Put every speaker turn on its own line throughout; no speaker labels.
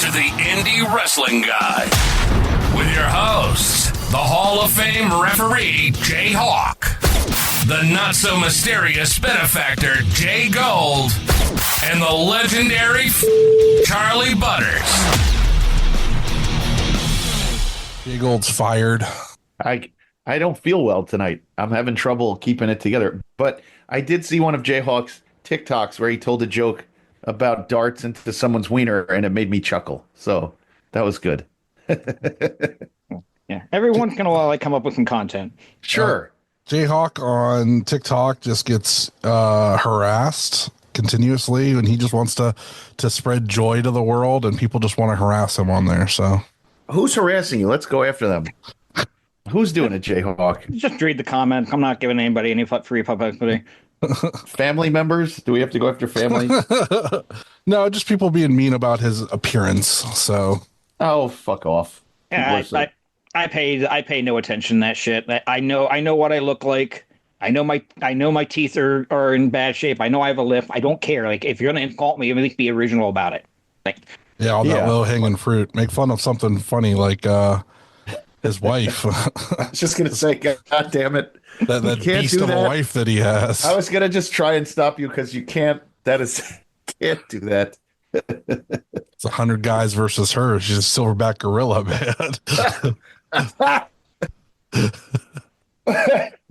to the Indie Wrestling Guy with your hosts, the Hall of Fame referee, JHawk, the not-so-mysterious benefactor, JGold, and the legendary Charly Butters.
JGold's fired.
I don't feel well tonight. I'm having trouble keeping it together. But I did see one of JHawk's TikToks where he told a joke about darts into someone's wiener, and it made me chuckle. So that was good.
Yeah, every once in a while I come up with some content.
Sure.
JHawk on TikTok just gets harassed continuously, and he just wants to spread joy to the world, and people just want to harass him on there. So
Who's harassing you? Let's go after them. Who's doing it, JHawk?
Just read the comments. I'm not giving anybody any free publicity.
Family members? Do we have to go after family?
No, just people being mean about his appearance. So
Oh, fuck off.
Yeah, I pay no attention to that shit. I know what I look like. I know my teeth are in bad shape. I know I have a lisp. I don't care. Like, if you're gonna insult me, at least be original about it. Like,
yeah, all that low hanging fruit. Make fun of something funny like his wife.
I was just gonna say, God damn it.
that beast of a wife that he has.
I was gonna just try and stop you because you can't. Can't do that.
It's 100 guys versus her. She's a silverback gorilla, man.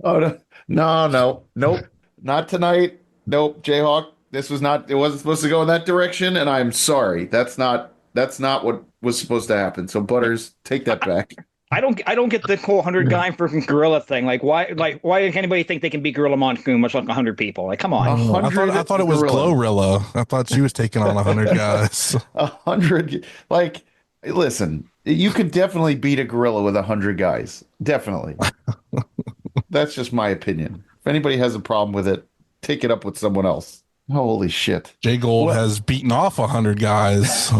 Oh no, nope, not tonight. Nope, JHawk. This was not. It wasn't supposed to go in that direction, and I'm sorry. That's not what was supposed to happen. So Butters, take that back.
I don't get the whole 100 guy versus gorilla thing. Why does anybody think they can beat Gorilla Monsoon much like 100 people? Like, come on.
I thought it was Glorilla. I thought she was taking on 100 guys.
100. Like, listen, you could definitely beat a gorilla with 100 guys. Definitely. That's just my opinion. If anybody has a problem with it, take it up with someone else. Holy shit.
JGold has beaten off 100 guys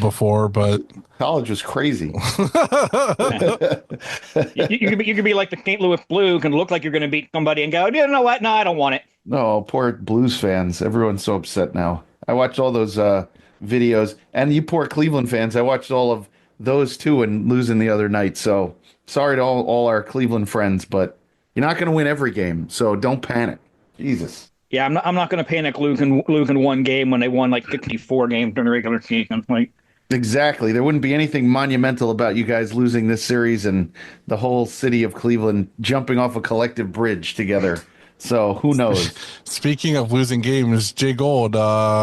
before, but
college was crazy.
you could be like the St. Louis Blue, can look like you're going to beat somebody and go, you know what? No, I don't want it.
No, poor Blues fans. Everyone's so upset now. I watched all those videos, and you poor Cleveland fans. I watched all of those too and losing the other night. So sorry to all our Cleveland friends, but you're not going to win every game. So don't panic. Jesus.
Yeah, I'm not going to panic losing one game when they won like 54 games during the regular season. Like,
exactly. There wouldn't be anything monumental about you guys losing this series and the whole city of Cleveland jumping off a collective bridge together. So who knows?
Speaking of losing games, JGold,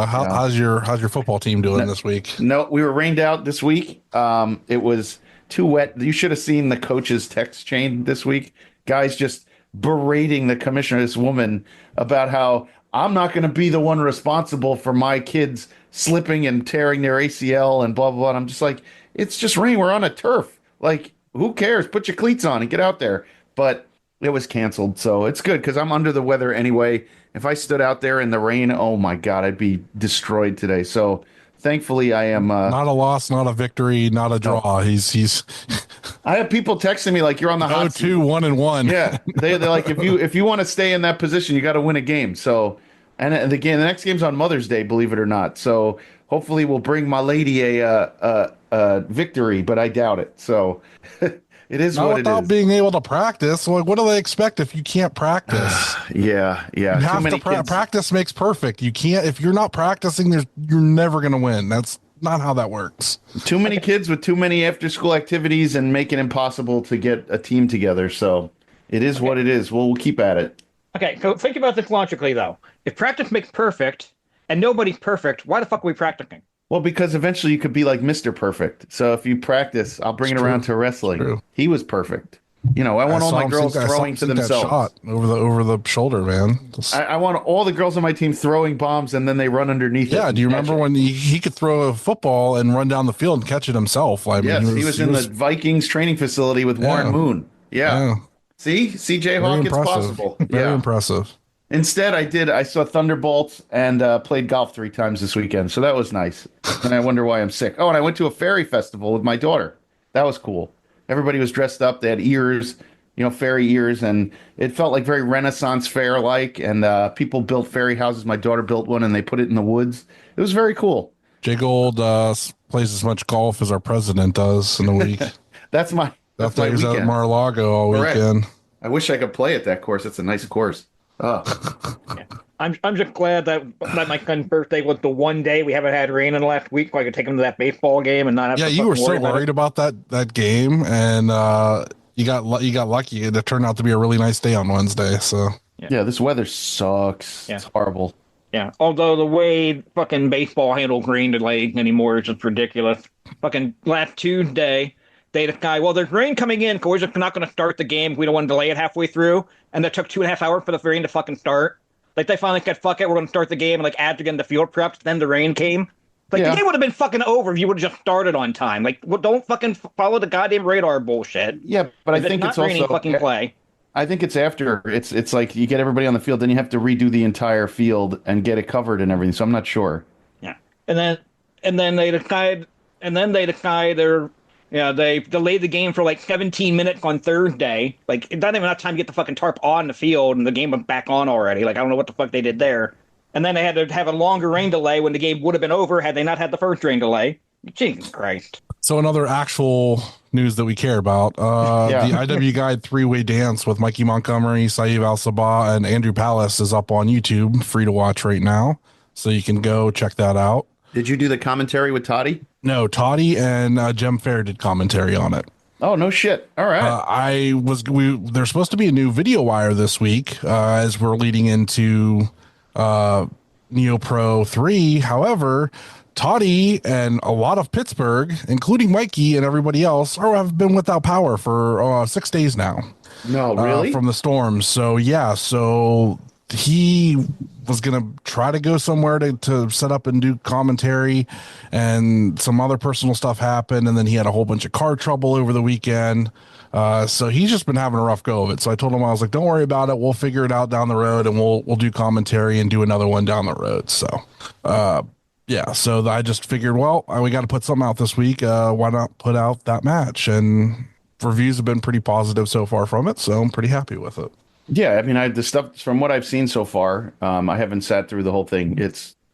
how's your football team doing this week?
No, we were rained out this week. It was too wet. You should have seen the coach's text chain this week. Guys just berating the commissioner, this woman, about how I'm not going to be the one responsible for my kids slipping and tearing their ACL and blah, blah, blah. And I'm just like, it's just rain. We're on a turf. Like, who cares? Put your cleats on and get out there. But it was canceled. So it's good because I'm under the weather anyway. If I stood out there in the rain, oh my God, I'd be destroyed today. So thankfully I am
not a loss, not a victory, not a draw. No. He's
I have people texting me like, you're on the hot seat.
1-1.
Yeah. They're like, if you want to stay in that position, you got to win a game. So, and the next game's on Mother's Day, believe it or not. So hopefully we'll bring my lady a victory, but I doubt it. So it is what it is.
Without being able to practice, like, what do they expect if you can't practice?
Yeah.
You have to practice makes perfect. You can't, if you're not practicing, you're never going to win. That's not how that works.
Too many kids with too many after school activities and make it impossible to get a team together. So it is what it is. We'll keep at it.
Okay, so think about this logically, though. If practice makes perfect and nobody's perfect, why the fuck are we practicing?
Well, because eventually you could be like Mr. Perfect. So if you practice, I'll bring it around to wrestling. He was perfect. You know, I want all my girls throwing to themselves.
Shot over the shoulder, man.
I want all the girls on my team throwing bombs and then they run underneath it.
Yeah, do you remember when he could throw a football and run down the field and catch it himself? I mean,
yes, he was in the Vikings training facility with Warren Moon. Yeah. See, JHawk, it's possible.
Very impressive.
Instead, I saw Thunderbolts and played golf 3 times this weekend, so that was nice. And I wonder why I'm sick. Oh, and I went to a fairy festival with my daughter. That was cool. Everybody was dressed up. They had ears, fairy ears, and it felt like very Renaissance fair-like. And people built fairy houses. My daughter built one, and they put it in the woods. It was very cool.
JGold plays as much golf as our president does in a week.
That's my
He was out at
weekend.
Mar-a-Lago all
Correct.
weekend.
I wish I could play at that course. It's a nice course. Oh,
I'm just glad that my son's birthday was the one day we haven't had rain in the last week, so I could take him to that baseball game and not have
Yeah,
to
you were
fucking
so
worry about
worried
it.
about that game, and you got lucky. It turned out to be a really nice day on Wednesday. So
yeah, this weather sucks.
Yeah.
It's horrible.
Yeah, although the way fucking baseball handles rain delay anymore is just ridiculous. Fucking last Tuesday, they decided, well, there's rain coming in, so we're just not going to start the game. We don't want to delay it halfway through. And that took 2.5 hours for the rain to fucking start. Like, they finally said, fuck it, we're going to start the game. And, like, after getting the field prepped, then the rain came. Like,
Yeah.
the game would have been fucking over if you would have just started on time. Like, well, don't fucking follow the goddamn radar bullshit.
Yeah, but I
If
think
not
it's
raining,
also
fucking play.
I think it's after it's like you get everybody on the field, then you have to redo the entire field and get it covered and everything. So I'm not sure.
Yeah, and then they decide they're they delayed the game for like 17 minutes on Thursday. Like it doesn't even have time to get the fucking tarp on the field, and the game was back on already. Like I don't know what the fuck they did there. And then they had to have a longer rain delay when the game would have been over had they not had the first rain delay. Jesus Christ.
So another actual news that we care about,
Yeah.
the IW Guide three-way dance with Mikey Montgomery, Saeed Al-Sabah, and Andrew Palace is up on YouTube, free to watch right now. So you can go check that out.
Did you do the commentary with Toddy?
No, Toddy and Jem Fair did commentary on it.
Oh, no shit. All right.
There's supposed to be a new video wire this week as we're leading into Neo Pro 3. However, Toddy and a lot of Pittsburgh, including Mikey and everybody else, have been without power for 6 days now.
No, really?
From the storms. So yeah, so he was gonna try to go somewhere to set up and do commentary, and some other personal stuff happened, and then he had a whole bunch of car trouble over the weekend. So he's just been having a rough go of it. So I told him, I was like, don't worry about it, we'll figure it out down the road, and we'll do commentary and do another one down the road. So yeah, so I just figured, well, we got to put something out this week. Why not put out that match? And reviews have been pretty positive so far from it, so I'm pretty happy with it.
Yeah, I mean, the stuff from what I've seen so far, I haven't sat through the whole thing.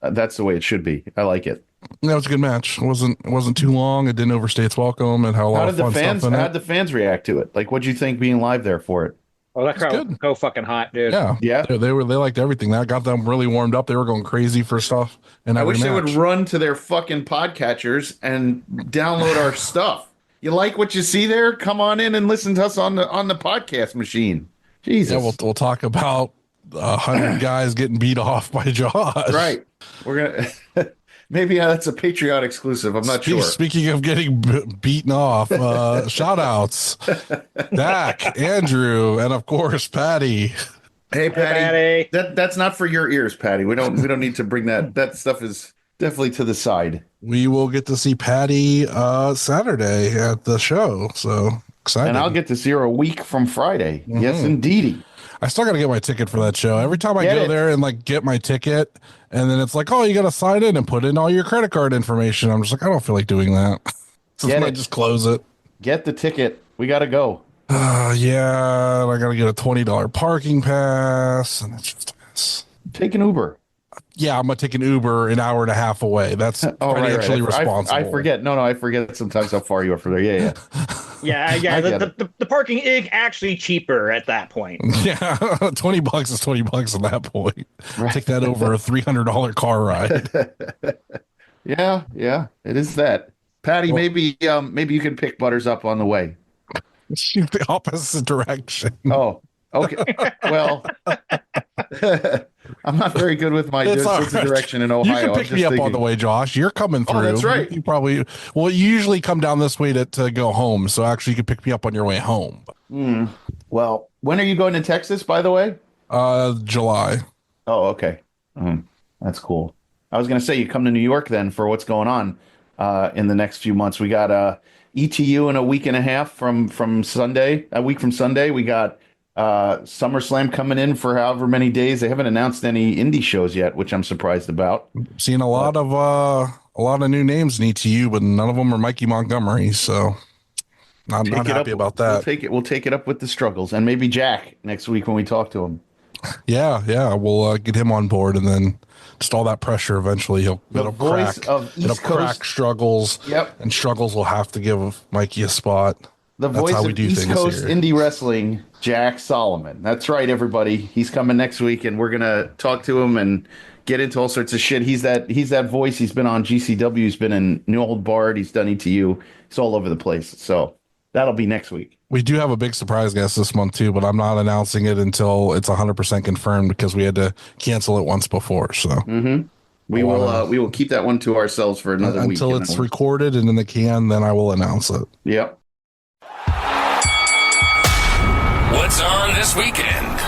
That's the way it should be. I like it.
That was a good match. It wasn't too long. It didn't overstay its welcome. It had a lot of fun stuff in it.
How did the fans react to it? Like, what'd you think being live there for it?
Oh, that crowd was so fucking hot, dude.
Yeah.
They liked everything. That got them really warmed up. They were going crazy for stuff. And
I
every
wish they
match.
would run to their fucking podcatchers and download our stuff. You like what you see there? Come on in and listen to us on the podcast machine. Jesus.
Yeah, we'll talk about 100 guys getting beat off by Josh.
Right. We're gonna maybe that's a Patreon exclusive. I'm not sure.
Speaking of getting beaten off, shout outs, Dak, Andrew, and of course Patty.
Hey
Patty.
That's not for your ears, Patty. We don't need to bring that. That stuff is definitely to the side.
We will get to see Patty Saturday at the show. So excited.
And I'll get to see her a week from Friday.
Mm-hmm.
Yes, indeedy.
I still got to get my ticket for that show. Every time I go there and like get my ticket, and then it's like, oh, you got to sign in and put in all your credit card information. I'm just like, I don't feel like doing that. So I just close it.
Get the ticket. We got to go.
Yeah, I got to get a $20 parking pass, and it's just a mess.
Take an Uber.
Yeah, I'm gonna take an Uber an hour and a half away. That's financially responsible.
I forget. No, I forget sometimes how far you are from there. Yeah.
Yeah. The parking is actually cheaper at that point.
Yeah, $20 is $20 at that point. Right. Take that over a $300 car ride.
Yeah, it is that. Patty, maybe you can pick Butters up on the way.
Shoot the opposite direction.
Oh, okay. Well, I'm not very good with my sense of direction in Ohio.
You can pick me up on the way, Josh. You're coming through.
Oh, that's right.
You probably you usually come down this way to go home. So actually, you can pick me up on your way home.
Well, when are you going to Texas, by the way?
July.
Oh, okay. That's cool. I was going to say you come to New York then for what's going on in the next few months. We got ETU in a week and a half from Sunday. A week from Sunday, we got SummerSlam coming in for however many days. They haven't announced any indie shows yet, which I'm surprised about.
Seen a lot of new names in ETU, but none of them are Mikey Montgomery. So not happy about that.
We'll take it up with the struggles, and maybe Jack next week when we talk to him.
Yeah. We'll get him on board, and then just all that pressure. Eventually, it'll
voice
crack.
of East
It'll
Coast.
crack Struggles.
Yep.
And Struggles will have to give Mikey a spot.
The
That's
voice
how we
of
do
East
things
Coast
here.
indie wrestling, Jack Solomon. That's right, everybody. He's coming next week, and we're gonna talk to him and get into all sorts of shit. He's that voice. He's been on GCW. He's been in New Old Bard. He's done ETU. He's all over the place. So that'll be next week.
We do have a big surprise guest this month too, but I'm not announcing it until it's 100% confirmed because we had to cancel it once before. So
We will keep that one to ourselves for another week
until it's recorded and in the can. Then I will announce it.
Yep.
What's on this weekend?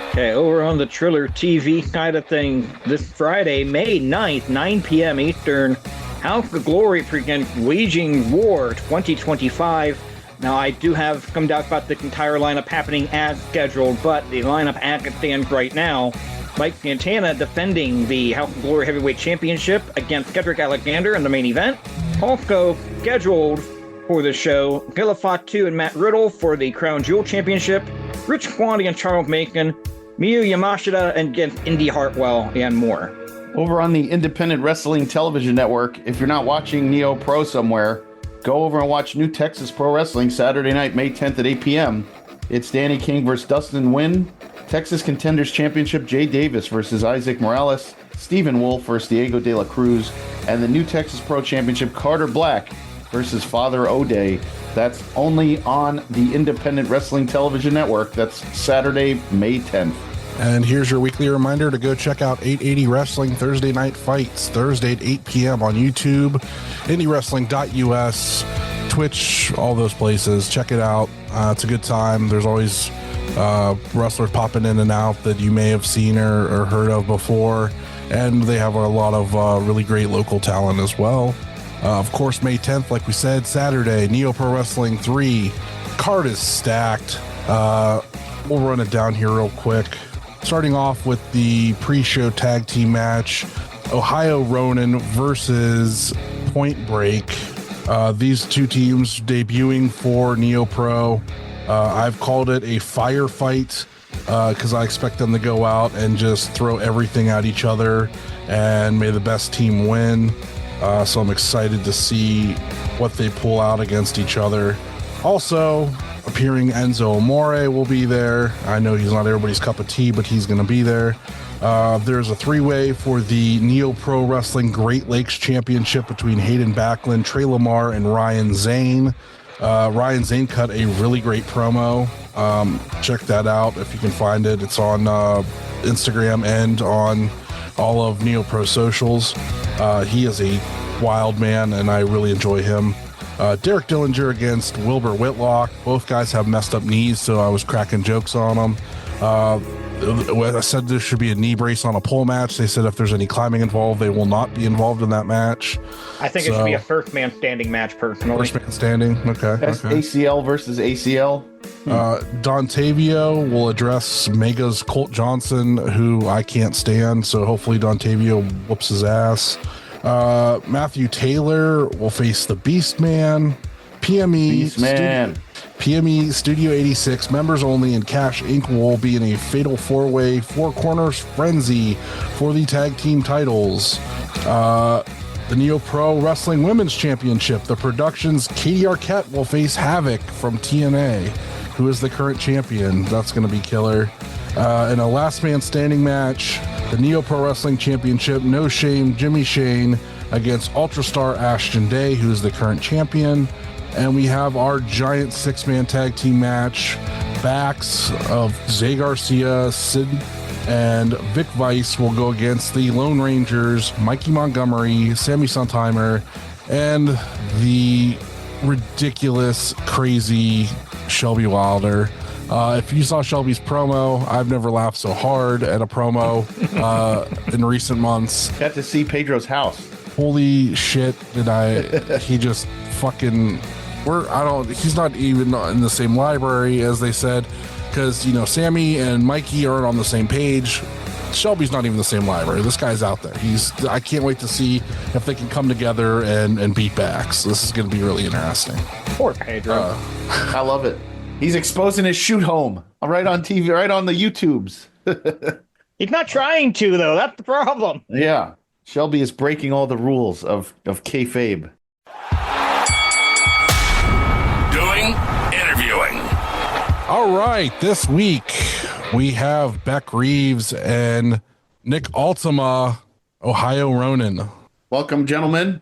Okay, over on the Triller TV side of things, this Friday, May 9th, 9 p.m. Eastern, House of Glory presents Waging War 2025. Now, I do have some doubts about the entire lineup happening as scheduled, but the lineup as it stands right now, Mike Santana defending the House of Glory Heavyweight Championship against Cedric Alexander in the main event. Also scheduled for the show, Gilla Fatu and Matt Riddle for the Crown Jewel Championship, Rich Swann and Charles Macon, Miyu Yamashita against Indy Hartwell, and more.
Over on the Independent Wrestling Television Network, if you're not watching Neo Pro somewhere, go over and watch New Texas Pro Wrestling Saturday night, May 10th at 8 p.m. It's Danny King versus Dustin Wynn, Texas Contenders Championship, Jay Davis versus Isaac Morales, Stephen Wolf versus Diego De La Cruz, and the New Texas Pro Championship, Carter Black versus Father O'Day. That's only on the Independent Wrestling Television Network. That's Saturday, May 10th.
And here's your weekly reminder to go check out 880 Wrestling Thursday Night Fights, Thursday at 8 p.m. on YouTube, indiewrestling.us, Twitch, all those places. Check it out. It's a good time. There's always wrestlers popping in and out that you may have seen or heard of before. And they have a lot of really great local talent as well. Of course, May 10th, like we said, Saturday, Neo Pro Wrestling 3. Card is stacked. We'll run it down here real quick. Starting off with the pre-show tag team match, Ohio Ronin versus Point Break. These two teams debuting for Neo Pro. I've called it a firefight because I expect them to go out and just throw everything at each other, and may the best team win. So I'm excited to see what they pull out against each other. Also, appearing Enzo Amore will be there. I know he's not everybody's cup of tea, but he's going to be there. There's a three-way for the Neo Pro Wrestling Great Lakes Championship between Hayden Backlund, Trey Lamar, and Ryan Zane. Ryan Zane cut a really great promo. Check that out if you can find it. It's on Instagram and on all of Neo Pro socials. He is a wild man, and I really enjoy him. Derek Dillinger against Wilbur Whitlock. Both guys have messed up knees, so I was cracking jokes on them. I said there should be a knee brace on a pole match. They said if there's any climbing involved, they will not be involved in that match.
I think it should be a first man standing match, personally.
First man standing, okay.
That's ACL versus ACL.
Don Tavio will address Mega's Colt Johnson, who I can't stand, so hopefully Don Tavio whoops his ass. Matthew Taylor will face the Beast Man. PME Studio 86 members only and Cash Inc. will be in a fatal four-way four corners frenzy for the tag team titles. The Neo Pro Wrestling Women's Championship, the production's Katie Arquette will face Havoc from TNA, who is the current champion. That's going to be killer. In a last man standing match, the Neo Pro Wrestling Championship, No Shame Jimmy Shane against Ultra Star Ashton Day, who is the current champion. And we have our giant six-man tag team match. Backs of Zay Garcia, Sid, and Vic Weiss will go against the Lone Rangers, Mikey Montgomery, Sammy Sontheimer, and the ridiculous, crazy Shelby Wilder. If you saw Shelby's promo, I've never laughed so hard at a promo in recent months.
Got to see Pedro's house.
Holy shit, he just fucking, he's not even in the same library as they said, because, Sammy and Mikey aren't on the same page. Shelby's not even the same library. This guy's out there. I can't wait to see if they can come together and beat back. So this is going to be really interesting.
Poor Pedro.
I love it. He's exposing his shoot home. right on TV, right on the YouTubes.
He's not trying to, though. That's the problem.
Yeah. Shelby is breaking all the rules of kayfabe.
Doing interviewing.
All right, this week we have Beck Reeves and Nick Ultima, Ohio Ronin.
Welcome, gentlemen.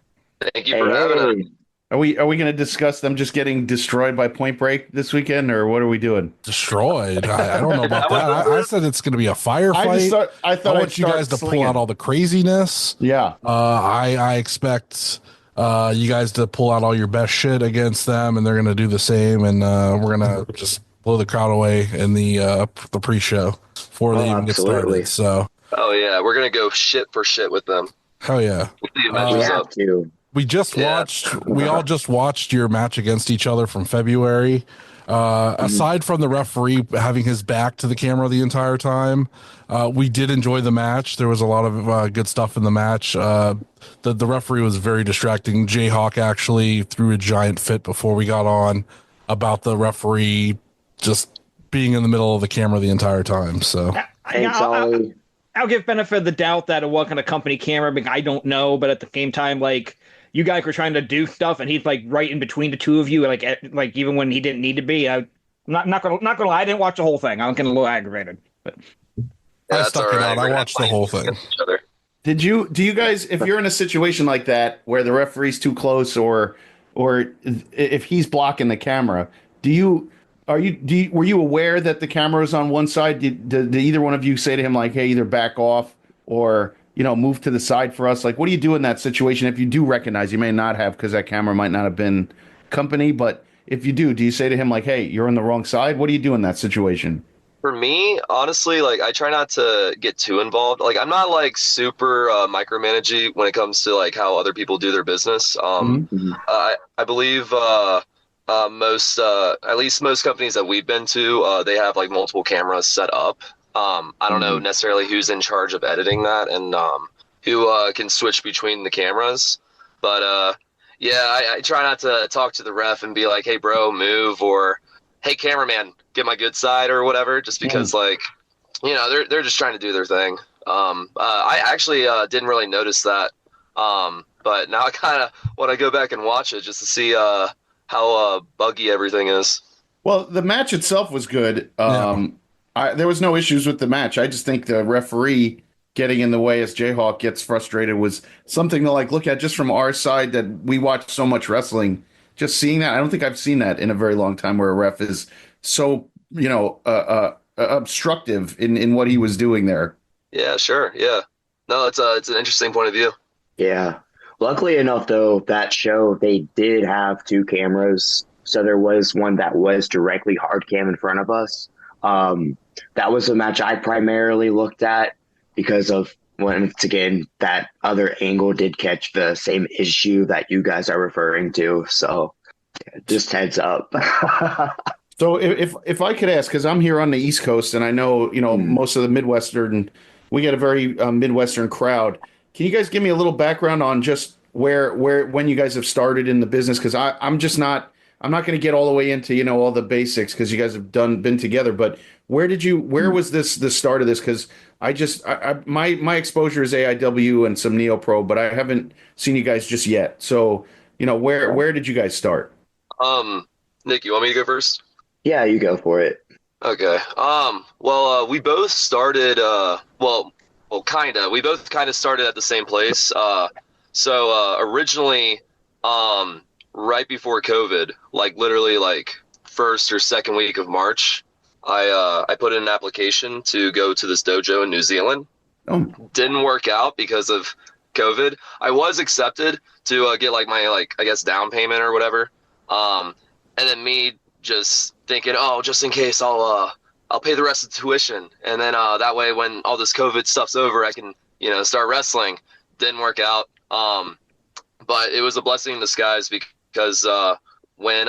Thank you for having us.
Are we going to discuss them just getting destroyed by Point Break this weekend, or what are we doing?
Destroyed. I don't know about that. I said it's going to be a firefight.
I thought
I want you guys to pull out all the craziness.
Yeah.
I expect you guys to pull out all your best shit against them, and they're going to do the same. And we're going to just blow the crowd away in the pre-show before they even get started. So.
Oh yeah, we're gonna go shit for shit with them.
Hell yeah.
We have to.
We all just watched your match against each other from February. Aside from the referee having his back to the camera the entire time, we did enjoy the match. There was a lot of good stuff in the match. The referee was very distracting. JHawk actually threw a giant fit before we got on about the referee just being in the middle of the camera the entire time. So
I'll give benefit of the doubt that it wasn't a company camera. Because I don't know, but at the same time, like, you guys were trying to do stuff, and he's like right in between the two of you, like even when he didn't need to be. I'm not gonna lie, I didn't watch the whole thing. I'm getting a little aggravated, but
I stuck it out. I watched the whole thing.
Do you guys, if you're in a situation like that where the referee's too close, or if he's blocking the camera, were you aware that the camera was on one side? Did either one of you say to him, like, hey, either back off or, move to the side for us? Like, what do you do in that situation? If you do recognize, you may not have, because that camera might not have been company, but if you do you say to him, like, hey, you're on the wrong side? What do you do in that situation?
For me, honestly, like, I try not to get too involved. Like, I'm not like super micromanaging when it comes to like how other people do their business. I believe most at least most companies that we've been to, they have like multiple cameras set up. I don't know necessarily who's in charge of editing that and who can switch between the cameras, but I try not to talk to the ref and be like, hey bro, move, or hey cameraman, get my good side or whatever, just because like, they're just trying to do their thing. I actually didn't really notice that, but now I kind of want to go back and watch it just to see how buggy everything is.
Well, the match itself was good. There was no issues with the match. I just think the referee getting in the way as JHawk gets frustrated was something to like look at just from our side, that we watch so much wrestling. Just seeing that, I don't think I've seen that in a very long time, where a ref is so obstructive in what he was doing there.
Yeah, sure. Yeah, no, it's an interesting point of view.
Yeah. Luckily enough, though, that show, they did have two cameras. So there was one that was directly hard cam in front of us. That was a match I primarily looked at because of, once again, that other angle did catch the same issue that you guys are referring to. So just heads up.
So if I could ask, because I'm here on the East Coast and I know, most of the Midwestern, we get a very Midwestern crowd. Can you guys give me a little background on just when you guys have started in the business? Because I'm not going to get all the way into, all the basics, because you guys have been together. But where was the start of this? Because my exposure is AIW and some Neo Pro, but I haven't seen you guys just yet. So, where did you guys start?
Nick, you want me to go first?
Yeah, you go for it.
Okay. Well, we both started, we both kind of started at the same place. So originally, right before COVID, like literally like first or second week of March, I put in an application to go to this dojo in New Zealand. Didn't work out because of COVID. I was accepted to get like my, like, I guess down payment or whatever. And then me just thinking, just in case I'll pay the rest of the tuition. And then that way when all this COVID stuff's over, I can, start wrestling. Didn't work out. But it was a blessing in disguise, because when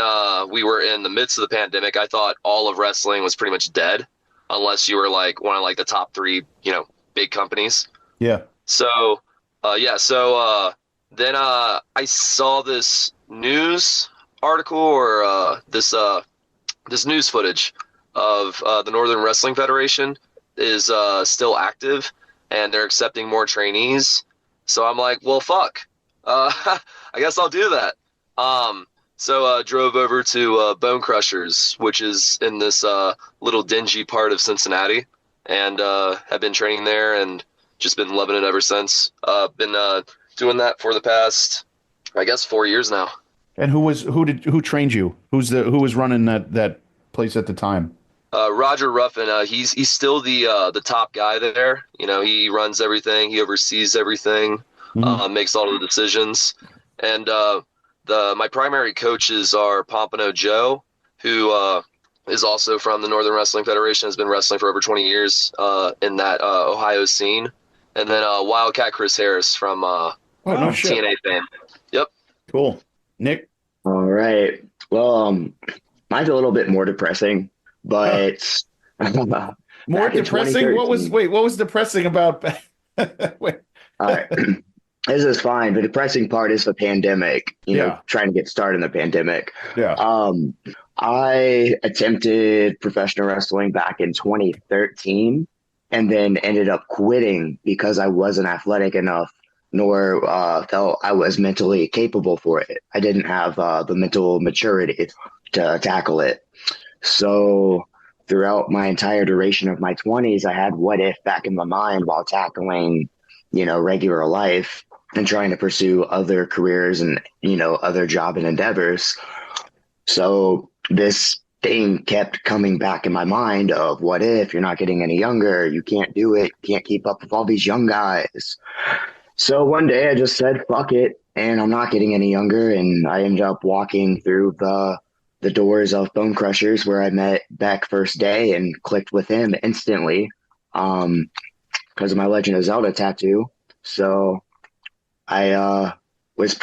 we were in the midst of the pandemic, I thought all of wrestling was pretty much dead, unless you were like one of like the top three, big companies.
Yeah.
So, then I saw this news article or this news footage of the Northern Wrestling Federation is still active, and they're accepting more trainees. So I'm like, well, fuck. I guess I'll do that. So drove over to Bone Crushers, which is in this little dingy part of Cincinnati, and have been training there and just been loving it ever since. Been doing that for the past, I guess, 4 years now.
And who trained you? Who was running that place at the time?
Roger Ruffin, he's still the top guy there. You know, he runs everything, he oversees everything, makes all of the decisions. And my primary coaches are Pompano Joe, who is also from the Northern Wrestling Federation, has been wrestling for over 20 years in that Ohio scene. And then Wildcat Chris Harris from TNA fame. Yep.
Cool. Nick?
All right. Well, mine's a little bit more depressing, but
more depressing? What was depressing about wait.
All right. This is fine. The depressing part is the pandemic, you know, trying to get started in the pandemic.
Yeah.
I attempted professional wrestling back in 2013 and then ended up quitting because I wasn't athletic enough nor felt I was mentally capable for it. I didn't have the mental maturity to tackle it. So throughout my entire duration of my 20s, I had what if back in my mind while tackling, you know, regular life and trying to pursue other careers and, you know, other job and endeavors. So this thing kept coming back in my mind of what if you're not getting any younger, you can't do it, can't keep up with all these young guys. So one day I just said, fuck it. And I'm not getting any younger. And I ended up walking through the doors of Bone Crushers where I met Beck first day and clicked with him instantly because of my Legend of Zelda tattoo. So I was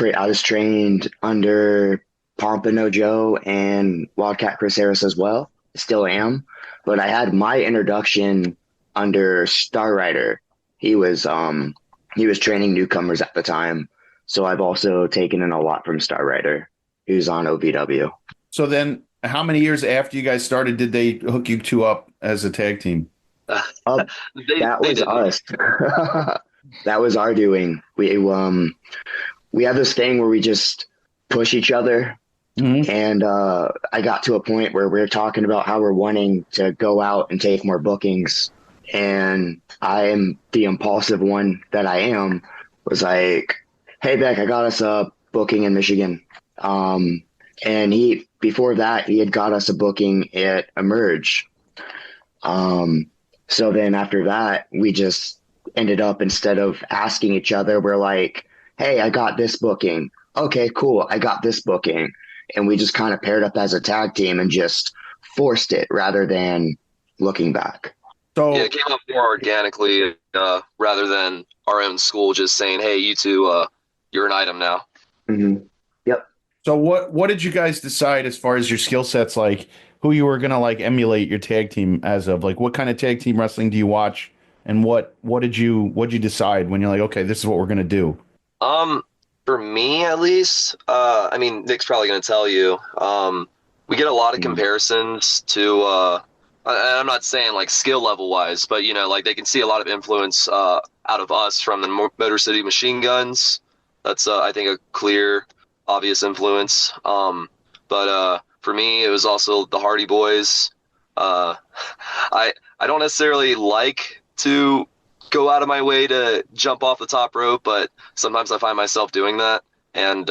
trained under Pompano Joe and Wildcat Chris Harris as well. Still am. But I had my introduction under Star Rider. He was training newcomers at the time. So I've also taken in a lot from Star Rider, who's on OVW.
So then how many years after you guys started did they hook you two up as a tag team?
That was us. That was our doing. We have this thing where we just push each other. Mm-hmm. And I got to a point where we were talking about how we're wanting to go out and take more bookings. And I am the impulsive one that I am, was like, hey, Beck, I got us a booking in Michigan. And before that, he had got us a booking at Emerge. So then after that, we just ended up, instead of asking each other, we're like, hey, I got this booking. Okay, cool. I got this booking. And we just kind of paired up as a tag team and just forced it rather than looking back.
So
yeah, it came up more organically rather than our own school just saying, hey, you two, you're an item now.
Mm-hmm. Yep.
So what did you guys decide as far as your skill sets, like who you were going to like emulate your tag team as of? Like what kind of tag team wrestling do you watch? And what did you decide when you're like, okay, this is what we're going to do?
For me, at least, I mean, Nick's probably going to tell you, we get a lot of comparisons to, I'm not saying like skill level wise, but you know, like they can see a lot of influence out of us from the Motor City Machine Guns. That's I think a clear, obvious influence. But for me, it was also the Hardy Boys. I don't necessarily like to go out of my way to jump off the top rope, but sometimes I find myself doing that. And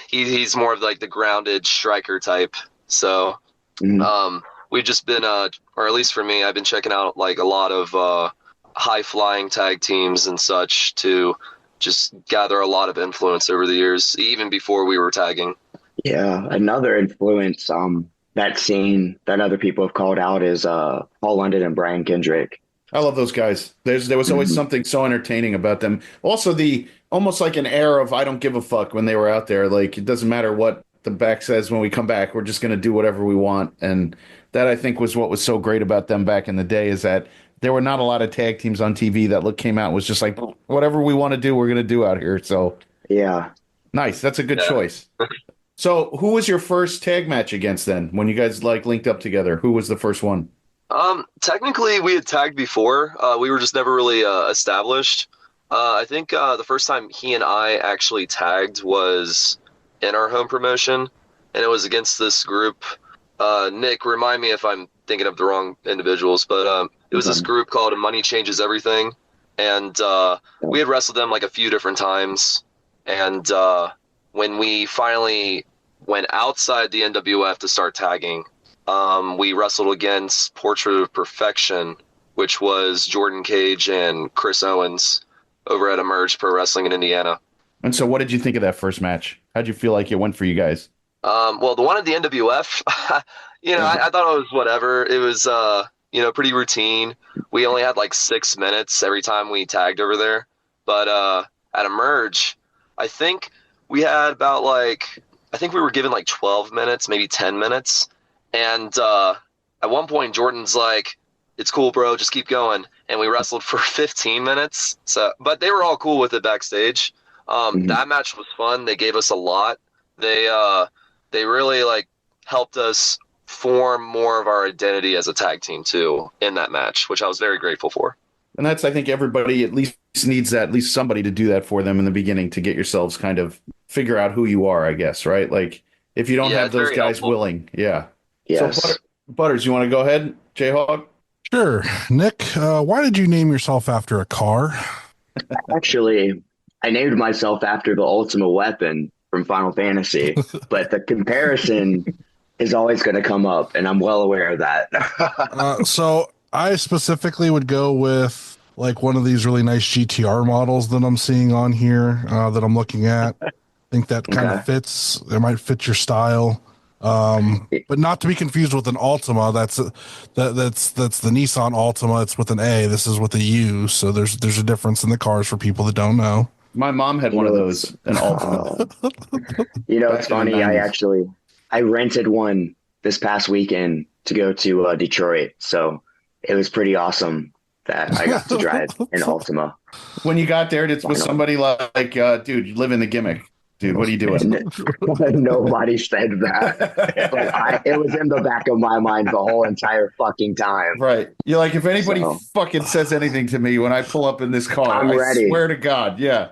he's more of like the grounded striker type. So we've just been, or at least for me, I've been checking out like a lot of high flying tag teams and such to just gather a lot of influence over the years, even before we were tagging.
Yeah, another influence that scene that other people have called out is Paul London and Brian Kendrick.
I love those guys. There was always something so entertaining about them. Also, almost like an air of I don't give a fuck when they were out there. Like it doesn't matter what the back says when we come back. We're just going to do whatever we want. And that I think was what was so great about them back in the day, is that there were not a lot of tag teams on TV that came out and was just like whatever we want to do, we're going to do out here. So
yeah,
nice. That's a good choice. So who was your first tag match against then? When you guys like linked up together, who was the first one?
Technically, we had tagged before. We were just never really established. I think the first time he and I actually tagged was in our home promotion, and it was against this group. Nick, remind me if I'm thinking of the wrong individuals, but it was this group called Money Changes Everything, and we had wrestled them like a few different times. And when we finally went outside the NWF to start tagging, we wrestled against Portrait of Perfection, which was Jordan Cage and Chris Owens over at Emerge Pro Wrestling in Indiana.
And so what did you think of that first match? How'd you feel like it went for you guys?
Well, the one at the NWF, I thought it was whatever. It was, pretty routine. We only had like 6 minutes every time we tagged over there. But at Emerge, I think we had about we were given like 12 minutes, maybe 10 minutes. And at one point, Jordan's like, "It's cool, bro. Just keep going." And we wrestled for 15 minutes. But they were all cool with it backstage. That match was fun. They gave us a lot. They really helped us form more of our identity as a tag team too in that match, which I was very grateful for.
And that's, I think everybody at least needs that, at least somebody to do that for them in the beginning to get yourselves kind of figure out who you are, I guess, right? Like if you don't have those guys helpful. Willing. Yeah.
Yes.
So Butters, you want to go ahead? JHawk?
Sure. Nick, why did you name yourself after a car?
Actually, I named myself after the Ultima weapon from Final Fantasy, but the comparison is always going to come up, and I'm well aware of that.
So I specifically would go with one of these really nice GTR models that I'm seeing on here that I'm looking at. I think that kind of fits. It might fit your style. But not to be confused with an Ultima. That's the Nissan Altima. It's with an A. This is with a U. So there's a difference in the cars for people that don't know.
My mom had one of those, an Ultima.
It's funny. I rented one this past weekend to go to Detroit. So it was pretty awesome that I got to drive an Ultima.
When you got there, was somebody like, dude, you live in the gimmick. Dude, what are you doing?
Nobody said that. But it was in the back of my mind the whole entire fucking time.
Right. You're like, if anybody fucking says anything to me when I pull up in this car,
I'm ready.
Swear to God. Yeah.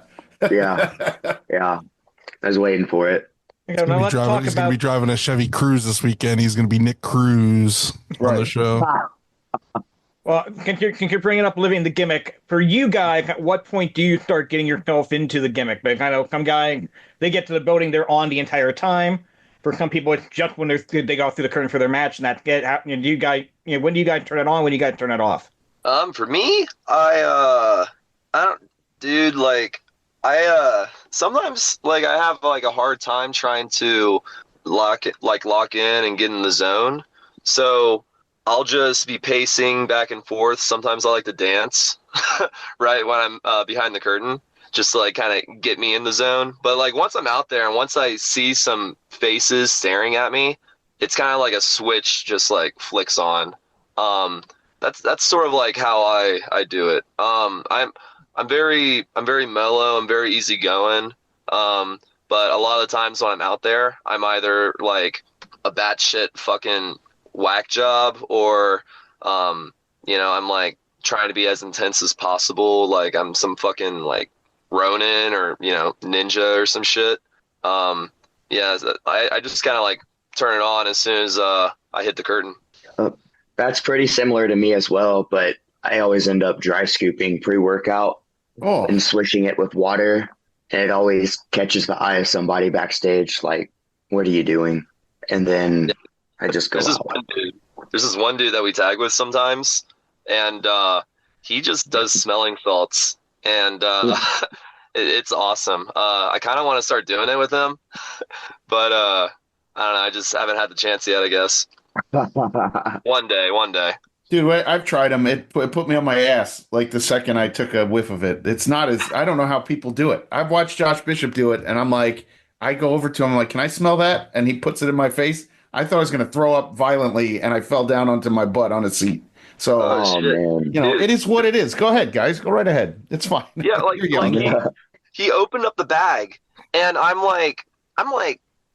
Yeah. I was waiting for it.
He's going to be driving a Chevy Cruze this weekend. He's going to be Nick Cruz on the show.
Well, can you bring it up, living the gimmick? For you guys, at what point do you start getting yourself into the gimmick? But kind of some guy, they get to the building, they're on the entire time. For some people, it's just when they go through the curtain for their match, and that's it. When do you guys turn it on? When do you guys turn it off?
For me, I don't, dude. Sometimes I have a hard time trying to lock in and get in the zone. So I'll just be pacing back and forth. Sometimes I like to dance, right when I'm behind the curtain, just to kind of get me in the zone. But once I'm out there and once I see some faces staring at me, it's kind of like a switch just flicks on. That's sort of how I do it. I'm very mellow. I'm very easygoing. But a lot of the times when I'm out there, I'm either a batshit fucking whack job, or I'm trying to be as intense as possible. I'm some fucking Ronin or ninja or some shit. I just kind of turn it on as soon as I hit the curtain.
That's pretty similar to me as well, but I always end up dry scooping pre-workout and swishing it with water, and it always catches the eye of somebody backstage. What are you doing? And then I just go out.
There's this one dude that we tag with sometimes, and he just does smelling salts, and it's awesome. I kind of want to start doing it with him, but I don't know. I just haven't had the chance yet, I guess. One day.
Dude, I've tried them. It put me on my ass the second I took a whiff of it. It's not as, I don't know how people do it. I've watched Josh Bishop do it, and I'm I go over to him, I'm like, can I smell that? And he puts it in my face. I thought I was going to throw up violently, and I fell down onto my butt on a seat. So, it is what it is. Go ahead, guys. Go right ahead. It's fine.
Yeah, he opened up the bag, and I'm like,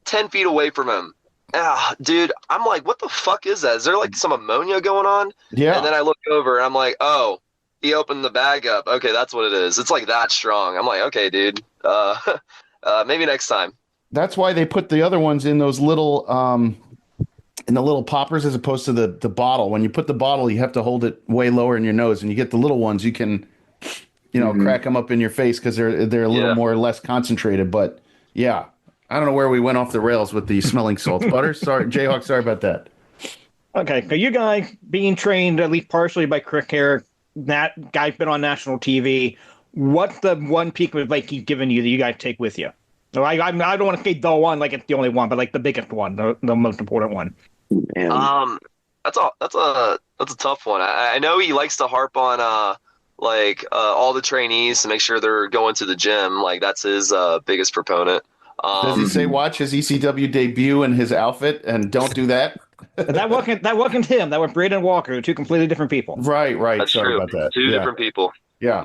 10 feet away from him. Dude, I'm like, what the fuck is that? Is there like some ammonia going on?
Yeah.
And then I look over and I'm like, oh, he opened the bag up. Okay, that's what it is. It's like that strong. I'm like, okay, dude. Maybe next time.
That's why they put the other ones in those little in the little poppers as opposed to the bottle. When you put the bottle, you have to hold it way lower in your nose, and you get the little ones. You can, crack them up in your face because they're a little more or less concentrated. But yeah, I don't know where we went off the rails with the smelling salts. Butters, sorry, JHawk, sorry about that.
Okay, so you guys being trained at least partially by Crick here, that guy's been on national TV. What's the one peak of advice he's given you that you guys take with you? So I don't want to say the one like it's the only one, but like the biggest one, the most important one.
And
That's a tough one. I know he likes to harp on all the trainees to make sure they're going to the gym. Like that's his biggest proponent.
Does he say watch his ECW debut in his outfit and don't do that?
That wasn't him. That was Braden Walker, two completely different people.
Right.
That's
Sorry
true.
about that.
Two different people.
Yeah.
I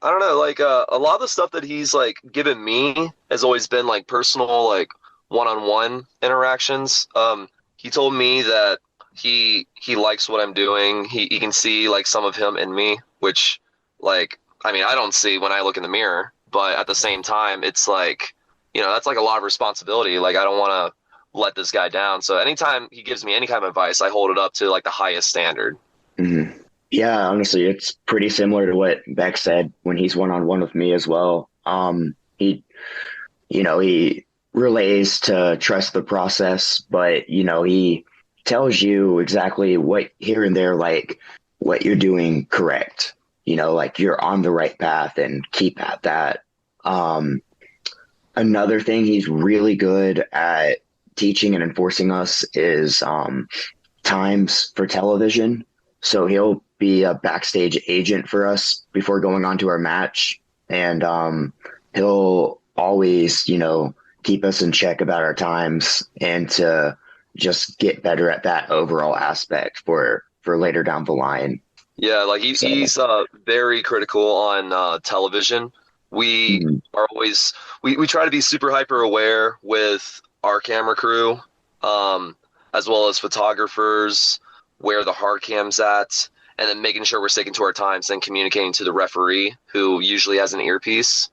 don't know. Like a lot of the stuff that he's like given me has always been like personal, like one-on-one interactions. He told me that he likes what I'm doing. He can see like some of him in me, which like I mean I don't see when I look in the mirror, but at the same time it's like that's like a lot of responsibility. Like I don't want to let this guy down. So anytime he gives me any kind of advice, I hold it up to like the highest standard.
mm-hmm. Yeah, honestly, it's pretty similar to what Beck said when he's one-on-one with me as well. He relays to trust the process, but he tells you exactly what here and there, like what you're doing correct. Like you're on the right path and keep at that. Another thing he's really good at teaching and enforcing us is times for television. So he'll be a backstage agent for us before going on to our match. And he'll always, keep us in check about our times and to just get better at that overall aspect for later down the line.
Yeah, like he's very critical on television. We are always we try to be super hyper aware with our camera crew, as well as photographers, where the hard cam's at, and then making sure we're sticking to our times and communicating to the referee, who usually has an earpiece.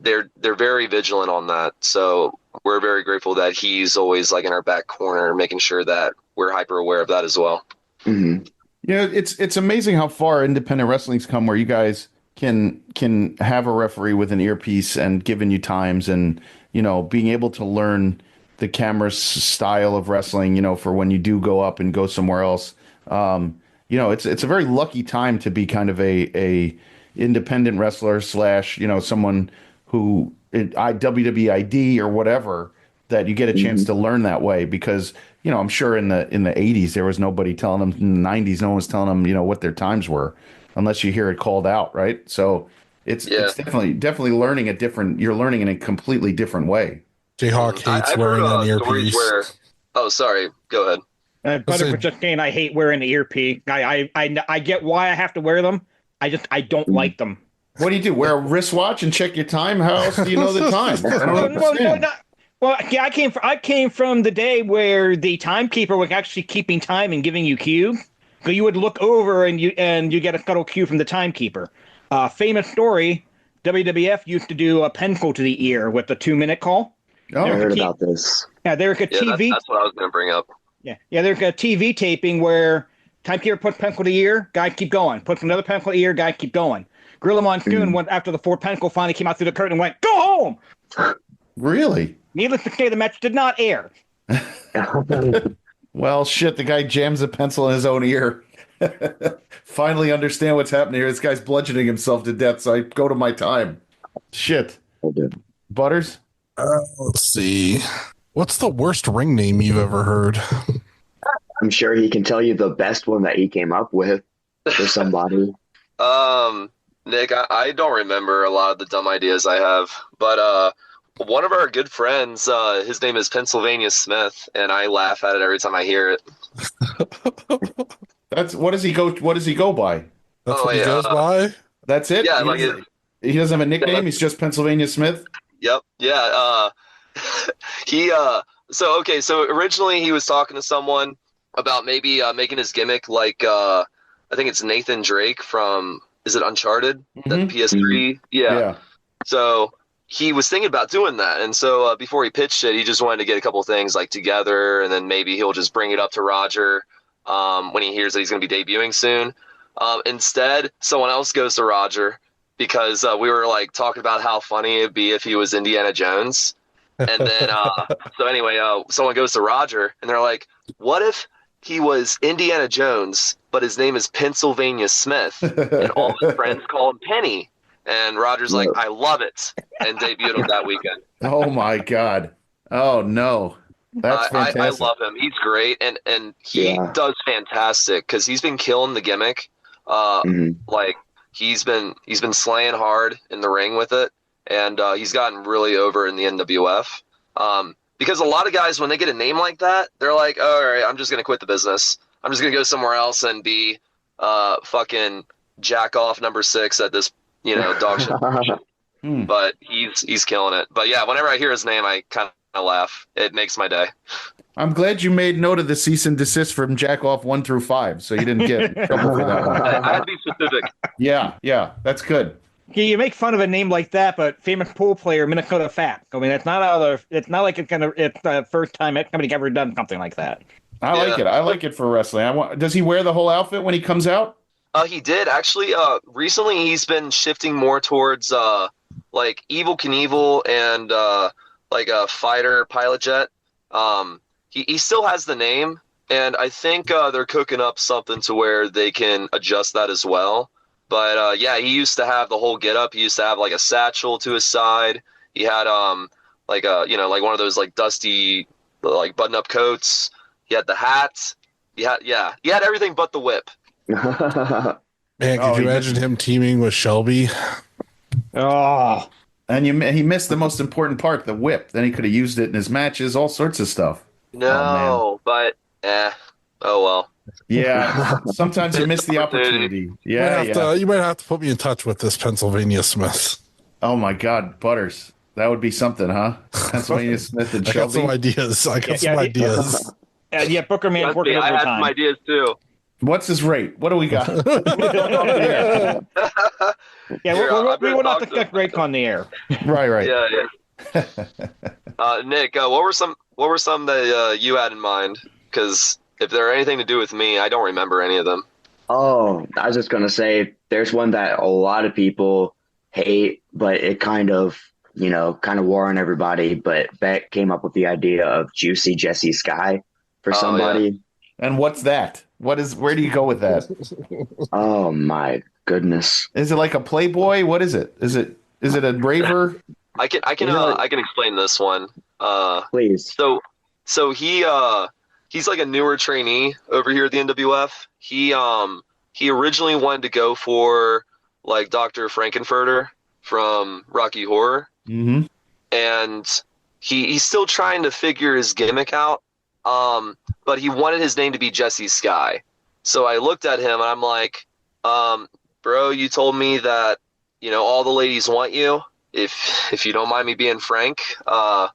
They're very vigilant on that, so we're very grateful that he's always like in our back corner, making sure that we're hyper aware of that as well.
Mm-hmm.
It's amazing how far independent wrestling's come, where you guys can have a referee with an earpiece and giving you times, and being able to learn the camera's style of wrestling, for when you do go up and go somewhere else. It's a very lucky time to be kind of a independent wrestler / someone who WWE ID or whatever, that you get a chance to learn that way, because I'm sure in the 80s there was nobody telling them, in the 90s no one was telling them what their times were, unless you hear it called out, right? So it's definitely learning you're learning in a completely different way.
JHawk hates wearing an earpiece.
Oh, sorry. Go ahead.
But for just saying, I hate wearing the earpiece. I get why I have to wear them. I don't like them.
What do? Wear a wristwatch and check your time? How else do you know the time? I don't understand.
Well, yeah, I came from the day where the timekeeper was actually keeping time and giving you cue. So you would look over and you get a subtle cue from the timekeeper. Famous story: WWF used to do a pencil to the ear with the 2-minute call.
Oh, I heard about this.
Yeah, there's a TV.
That's what I was going to bring up.
Yeah, there's a TV taping where timekeeper puts pencil to the ear, guy keep going. Puts another pencil to the ear, guy keep going. Gorilla Monsoon went after the 4th pencil finally came out through the curtain and went, "Go home."
Really?
Needless to say, the match did not air.
Well, shit, the guy jams a pencil in his own ear. Finally understand what's happening here. This guy's bludgeoning himself to death, so I go to my time. Shit. Butters?
Let's see. What's the worst ring name you've ever heard?
I'm sure he can tell you the best one that he came up with for somebody.
Nick, I don't remember a lot of the dumb ideas I have, but one of our good friends, his name is Pennsylvania Smith, and I laugh at it every time I hear it.
What does he go by?
That's what he goes by?
That's it?
Yeah, like
He doesn't have a nickname. He's just Pennsylvania Smith.
Yep. Yeah. He. So originally he was talking to someone about maybe making his gimmick like I think it's Nathan Drake from, is it Uncharted? That PS3. Yeah. So he was thinking about doing that, and so before he pitched it, he just wanted to get a couple things like together, and then maybe he'll just bring it up to Roger when he hears that he's going to be debuting soon. Instead, someone else goes to Roger because we were like talking about how funny it'd be if he was Indiana Jones. And then, so anyway, someone goes to Roger and they're like, what if he was Indiana Jones, but his name is Pennsylvania Smith and all his friends call him Penny? And Roger's like, I love it. And debuted him that weekend.
Oh my God. Oh no. That's fantastic.
I love him. He's great. And he does fantastic because he's been killing the gimmick. Like he's been slaying hard in the ring with it. And he's gotten really over in the NWF. Because a lot of guys, when they get a name like that, they're like, oh, all right, I'm just going to quit the business. I'm just going to go somewhere else and be fucking jack off number 6 at this, dog shit. But he's killing it. But yeah, whenever I hear his name, I kind of laugh. It makes my day.
I'm glad you made note of the cease and desist from jack off 1 through 5, so you didn't get in trouble for that one.
I had to be specific.
Yeah, that's good.
You make fun of a name like that, but famous pool player Minnesota Fat. I mean, it's not like it's the first time somebody's ever done something like that.
I like it. I like it for wrestling. Does he wear the whole outfit when he comes out?
He did actually. Recently, he's been shifting more towards like Evel Knievel and like a fighter pilot jet. He still has the name, and I think they're cooking up something to where they can adjust that as well. But yeah, he used to have the whole getup. He used to have like a satchel to his side. He had like like one of those like dusty like button up coats. He had the hat. He had everything but the whip.
Man, could you imagine him teaming with Shelby?
Oh,
and he missed the most important part, the whip. Then he could have used it in his matches, all sorts of stuff.
No, but oh well.
Yeah, sometimes you miss the opportunity. Yeah,
you might have to put me in touch with this Pennsylvania Smith.
Oh my God, Butters, that would be something, huh? Pennsylvania Smith and
I
Shelby.
got some ideas.
Yeah, Booker Man's working overtime.
I had some ideas too.
What's his rate? What do we got?
We will not discuss rates on the air.
Right.
Yeah. Nick, what were some that you had in mind? Because if they're anything to do with me, I don't remember any of them.
Oh, I was just going to say there's one that a lot of people hate, but it kind of wore on everybody. But Beck came up with the idea of Juicy Jesse Sky for somebody.
Yeah. And what's that? Where do you go with that?
Oh my goodness.
Is it like a Playboy? What is it? Is it a raver?
I can explain this one.
Please.
So he's like a newer trainee over here at the NWF. He originally wanted to go for like Dr. Frankenfurter from Rocky Horror.
Mm-hmm.
And he's still trying to figure his gimmick out. But he wanted his name to be Jesse Sky. So I looked at him and I'm like, bro, you told me that, all the ladies want you. If you don't mind me being frank, no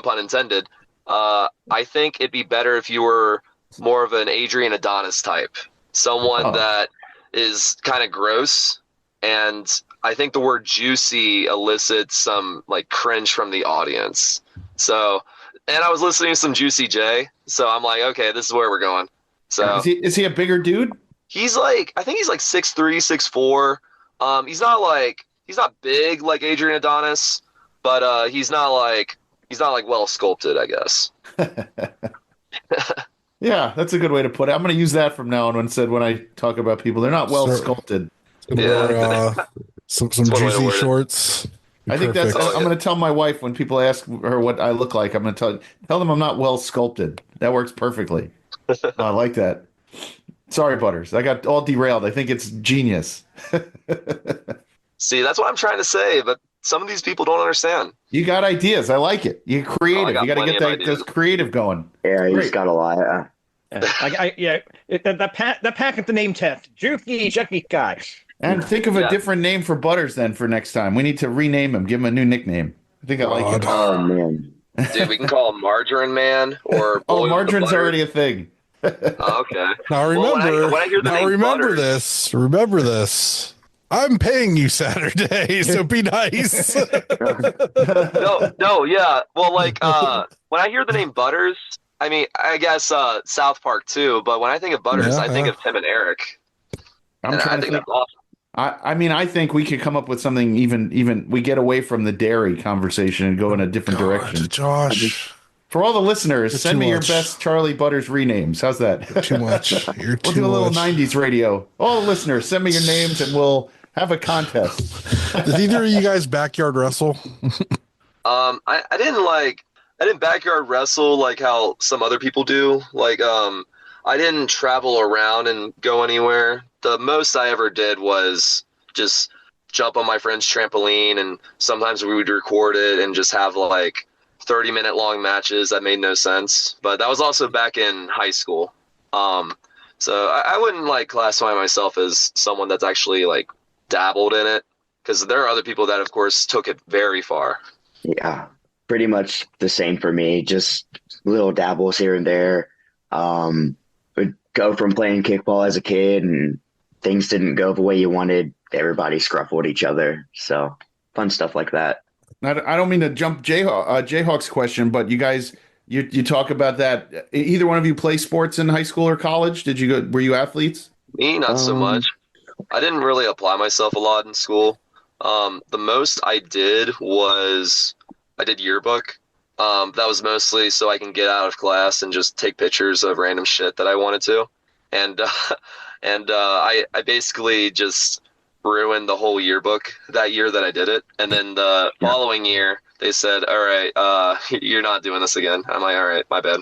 pun intended. I think it'd be better if you were more of an Adrian Adonis type, someone that is kind of gross. And I think the word juicy elicits some like cringe from the audience. So, and I was listening to some Juicy J, so I'm like, okay, this is where we're going. So
is he a bigger dude?
He's like, I think he's like 6'3", 6'4". He's not big like Adrian Adonis, but he's not like well sculpted, I guess.
Yeah, that's a good way to put it. I'm going to use that from now on when I talk about people. They're not well sculpted.
Yeah. Some juicy shorts.
I think I'm going to tell my wife when people ask her what I look like, I'm going to tell them I'm not well sculpted. That works perfectly. I like that. Sorry, Butters. I got all derailed. I think it's genius.
See, that's what I'm trying to say, but some of these people don't understand.
You got ideas. I like it. You're creative. You got to get those creative going.
Yeah, he's got a lot.
The pack at the name test. Juicy Jesse Sky.
And think of a
Yeah.
different name for Butters then for next time. We need to rename him, give him a new nickname. I think I like it.
Oh man.
Dude, we can call him Margarine Man or
Oh,
Boy with the
margarine's
Butter.
already a thing.
Oh, okay.
Now
Well,
remember,
when I hear the name Butters,
this. Remember this. I'm paying you Saturday, so be nice.
no, yeah. Well, like when I hear the name Butters, I mean, I guess South Park too. But when I think of Butters, I think of Tim and Eric,
I'm
and I
trying to
think
think.
that's awesome.
I mean, I think we could come up with something even we get away from the dairy conversation and go in a different direction.
Josh,
For all the listeners, send
too
me your
much.
best Charlie Butters renames. How's that?
too much. You're
We'll
too
do a little
much.
90s radio. All the listeners, send me your names and we'll have a contest.
Did either of you guys backyard wrestle?
I didn't backyard wrestle like how some other people do. Like I didn't travel around and go anywhere. The most I ever did was just jump on my friend's trampoline, and sometimes we would record it and just have like 30-minute long matches that made no sense. But that was also back in high school. So I wouldn't like classify myself as someone that's actually like dabbled in it, because there are other people that of course took it very far.
Yeah, pretty much the same for me. Just little dabbles here and there. Would go from playing kickball as a kid, and things didn't go the way you wanted. Everybody scruffled each other. So fun stuff like that.
Now, I don't mean to jump Jayhawk's question, but you guys, you talk about that. Either one of you play sports in high school or college? Were you athletes?
Me, not so much. I didn't really apply myself a lot in school. The most I did was I did yearbook. That was mostly so I can get out of class and just take pictures of random shit that I wanted to. And I basically just ruined the whole yearbook that year that I did it. And then the following year, they said, all right, you're not doing this again. I'm like, all right, my bad.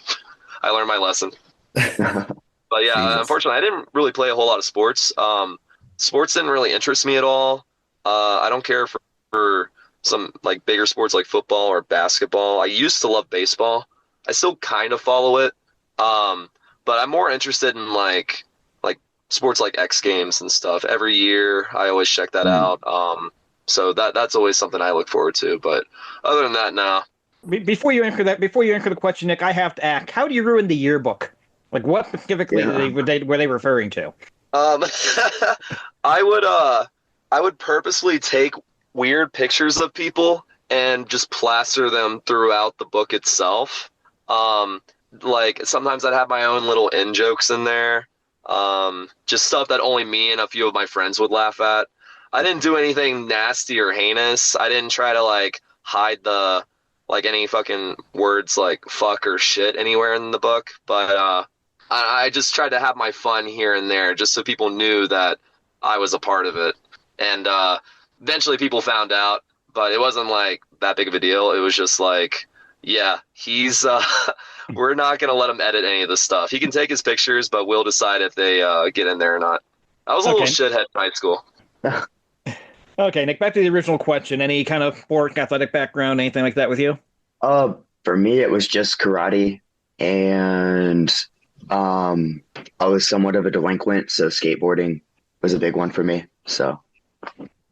I learned my lesson. But yeah,
Jesus.
unfortunately, I didn't really play a whole lot of sports. Sports didn't really interest me at all. I don't care for some like bigger sports like football or basketball. I used to love baseball. I still kind of follow it. But I'm more interested in like sports like X Games and stuff. Every year I always check that out. So that's always something I look forward to. But other than that, no.
Before you answer the question, Nick, I have to ask: how do you ruin the yearbook? Like, what specifically were they referring to?
I would purposely take weird pictures of people and just plaster them throughout the book itself. Like sometimes I'd have my own little in jokes in there. Just stuff that only me and a few of my friends would laugh at. I didn't do anything nasty or heinous. I didn't try to like hide the like any fucking words like fuck or shit anywhere in the book. But I just tried to have my fun here and there just so people knew that I was a part of it. And eventually people found out, but it wasn't like that big of a deal. It was just like, yeah, he's we're not going to let him edit any of this stuff. He can take his pictures, but we'll decide if they get in there or not. I was a little shithead in high school.
Okay, Nick, back to the original question. Any kind of sport, athletic background, anything like that with you?
For me, it was just karate, and I was somewhat of a delinquent, so skateboarding was a big one for me. So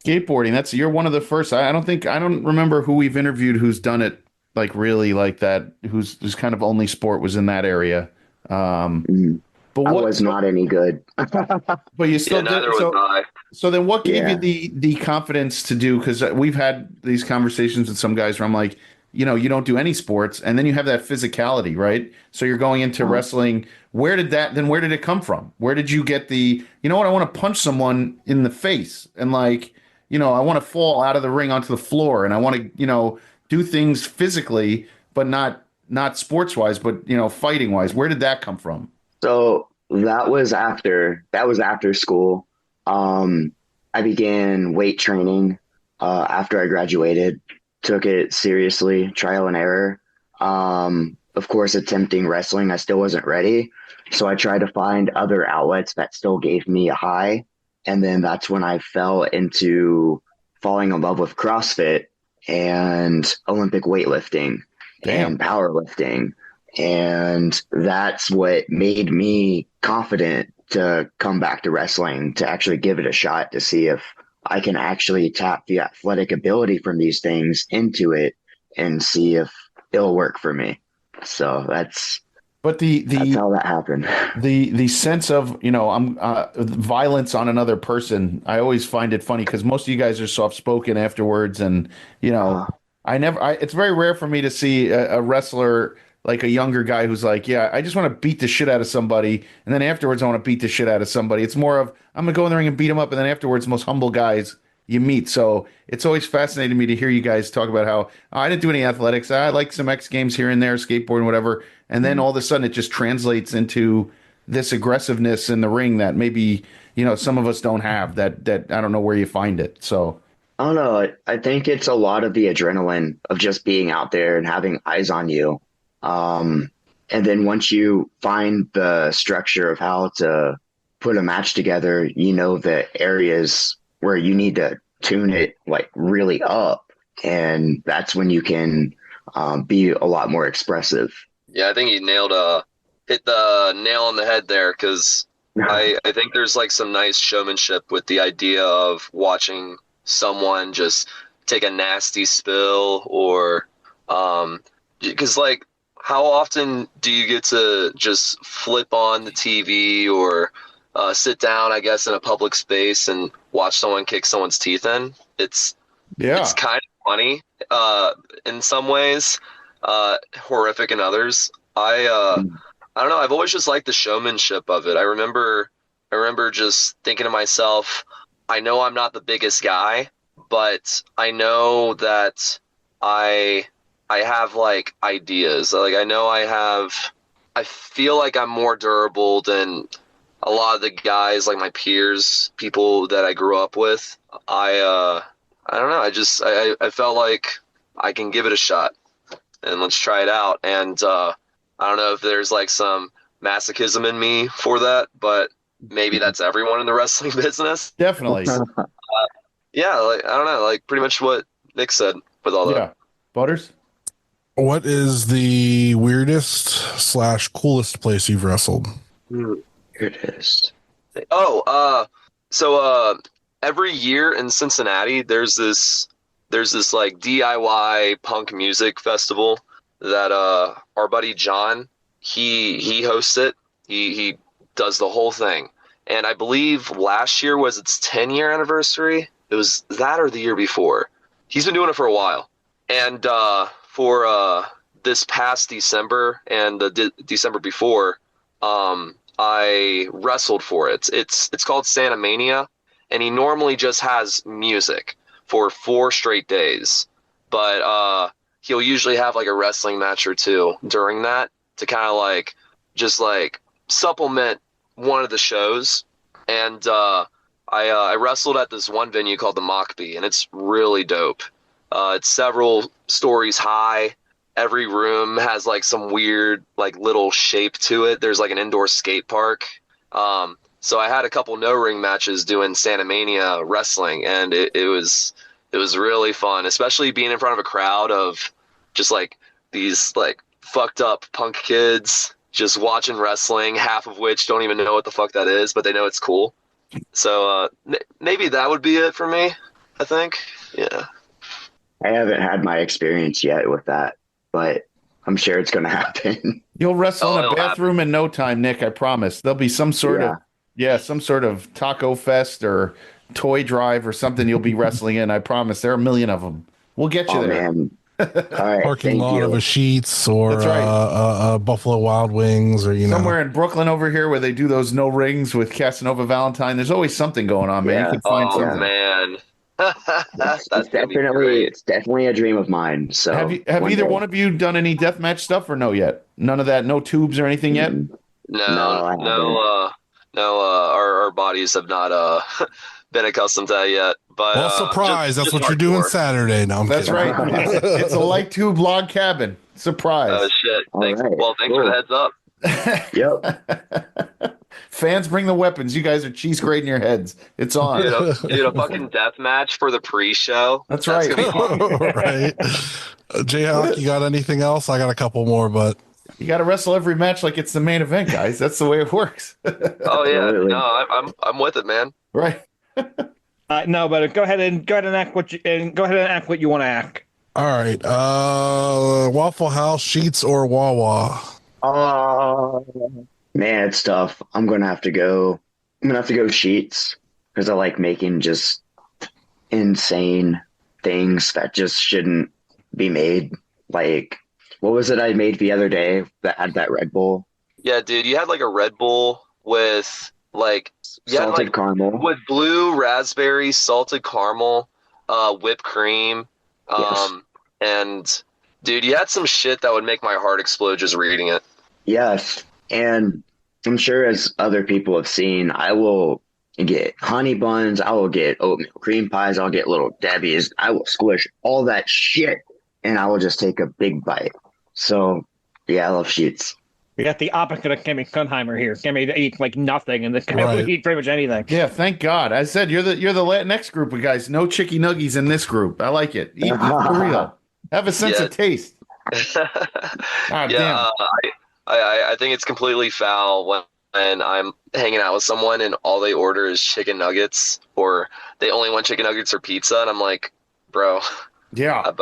Skateboarding, you're one of the first. I don't remember who we've interviewed who's done it like really like that, whose kind of only sport was in that area. But
I was not any good.
But you still
neither
did.
was I.
So then what gave you the confidence to do, because we've had these conversations with some guys where I'm like, you don't do any sports, and then you have that physicality, right? So you're going into wrestling. Where did it come from? Where did you get I want to punch someone in the face, and I want to fall out of the ring onto the floor, and I want to, do things physically, but not sports wise, but fighting wise. Where did that come from?
So that was after school. I began weight training after I graduated. Took it seriously, trial and error. Of course, attempting wrestling, I still wasn't ready. So I tried to find other outlets that still gave me a high. And then that's when I fell into falling in love with CrossFit and Olympic weightlifting and powerlifting. And that's what made me confident to come back to wrestling, to actually give it a shot, to see if I can actually tap the athletic ability from these things into it and see if it'll work for me. So that's how that happened.
The sense of, I'm violence on another person. I always find it funny because most of you guys are soft spoken afterwards, and it's very rare for me to see a wrestler like a younger guy who's like, yeah, I just want to beat the shit out of somebody, and then afterwards I want to beat the shit out of somebody. It's more of I'm gonna go in the ring and beat him up, and then afterwards, most humble guys you meet. So it's always fascinating me to hear you guys talk about how I didn't do any athletics. I like some X Games here and there, skateboarding, whatever. And then all of a sudden it just translates into this aggressiveness in the ring that maybe, some of us don't have that I don't know where you find it. So
I don't know. I think it's a lot of the adrenaline of just being out there and having eyes on you. And then once you find the structure of how to put a match together, the areas where you need to tune it like really up. And that's when you can be a lot more expressive.
Yeah, I think you hit the nail on the head there, because I think there's like some nice showmanship with the idea of watching someone just take a nasty spill, or because like how often do you get to just flip on the TV or sit down, I guess, in a public space and watch someone kick someone's teeth in? It's kind of funny in some ways, horrific in others. I don't know. I've always just liked the showmanship of it. I remember just thinking to myself, I know I'm not the biggest guy, but I know that I have like ideas. Like I feel like I'm more durable than a lot of the guys, like my peers, people that I grew up with. I don't know. I felt like I can give it a shot and let's try it out. And I don't know if there's like some masochism in me for that, but maybe that's everyone in the wrestling business.
Definitely.
Yeah, like I don't know, like pretty much what Nick said with all that.
Yeah. Butters?
What is the weirdest / coolest place you've wrestled?
Weirdest.
So every year in Cincinnati, there's this like DIY punk music festival that our buddy John, he hosts it. He does the whole thing. And I believe last year was its 10-year anniversary. It was that or the year before. He's been doing it for a while. And for this past December and the December before, I wrestled for it. It's called Santa Mania, and he normally just has music for 4 straight days. But he'll usually have like a wrestling match or two during that to kind of like just like supplement one of the shows. And I wrestled at this one venue called the Mockbee, and it's really dope. It's several stories high. Every room has like some weird like little shape to it. There's like an indoor skate park. So I had a couple no-ring matches doing Santa Mania wrestling, and it was really fun, especially being in front of a crowd of just like these like fucked up punk kids just watching wrestling, half of which don't even know what the fuck that is, but they know it's cool. So maybe that would be it for me, I think. Yeah.
I haven't had my experience yet with that, but I'm sure it's going to happen.
You'll wrestle in a bathroom in no time, Nick. I promise. There'll be some sort of taco fest or toy drive or something you'll be wrestling in. I promise. There are a million of them. We'll get you there.
Man. All right,
Parking lot of a Sheets or
right.
Buffalo Wild Wings, or
somewhere in Brooklyn over here where they do those no rings with Casanova Valentine. There's always something going on, man.
Yeah.
You can find something.
Man.
It's definitely a dream of mine. So
have either one of you done any deathmatch stuff or no yet? None of that, no tubes or anything yet?
No. Our bodies have not been accustomed to that yet. But
well, surprise! That's what you're doing Saturday. No, I'm
That's
kidding.
right. It's a light tube log cabin. Surprise!
Oh shit! Thanks.
Right.
Well, thanks for the heads up.
Yep.
Fans, bring the weapons. You guys are cheese grating your heads. It's on.
Dude, a fucking death match for the pre-show.
That's right.
Gonna be fun.
Right. JHawk, you got anything else? I got a couple more, but
You got to wrestle every match like it's the main event, guys. That's the way it works.
Oh yeah,
Absolutely.
no, I'm with it, man.
Right.
No, but go ahead and act what you want to act.
All right. Waffle House, Sheets, or Wawa?
Man, it's tough. I'm gonna have to go. I'm gonna have to go Sheets because I like making just insane things that just shouldn't be made. Like, what was it I made the other day that had that Red Bull?
Yeah, dude, you had like a Red Bull with like you had
Salted
like
caramel.
with blue raspberry, salted caramel, whipped cream,
Yes.
and dude, you had some shit that would make my heart explode just reading it.
Yes. And I'm sure as other people have seen, I will get honey buns, I will get oatmeal cream pies, I'll get little Debbie's, I will squish all that shit and I will just take a big bite. So yeah, I love Sheets.
We got the opposite of Kimmy Kunheimer here. Kimmy eats like nothing, and this guy
Right.
will eat pretty much anything.
Yeah, thank God. I said you're the next group of guys. No chicky nuggies in this group. I like it. Eat for real. Have a sense of taste. God
Yeah,
damn.
I think it's completely foul when I'm hanging out with someone and all they order is chicken nuggets, or they only want chicken nuggets or pizza, and I'm like, bro.
Yeah.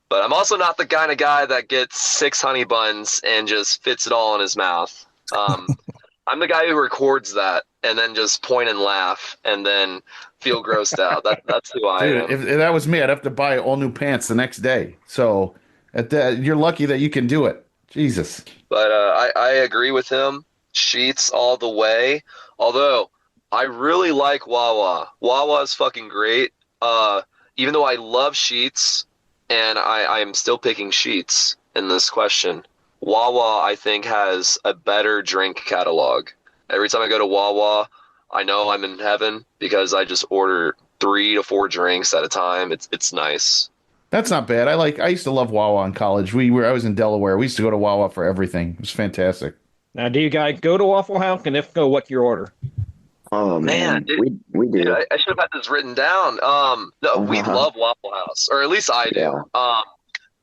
But I'm also not the kind of guy that gets 6 honey buns and just fits it all in his mouth. I'm the guy who records that and then just point and laugh and then feel grossed out. That's who I
Dude,
am.
if that was me, I'd have to buy all new pants the next day. So you're lucky that you can do it. Jesus.
But I agree with him. Sheets all the way. Although I really like Wawa. Wawa is fucking great. Even though I love Sheets, and I am still picking Sheets in this question. Wawa, I think, has a better drink catalog. Every time I go to Wawa, I know I'm in heaven because I just order 3 to 4 drinks at a time. It's nice.
That's not bad. I used to love Wawa in college. I was in Delaware. We used to go to Wawa for everything. It was fantastic.
Now, do you guys go to Waffle House? And if so, what's your order?
Oh man,
dude,
we do.
Dude, I should have had this written down. No, we love Waffle House, or at least I do.
Yeah.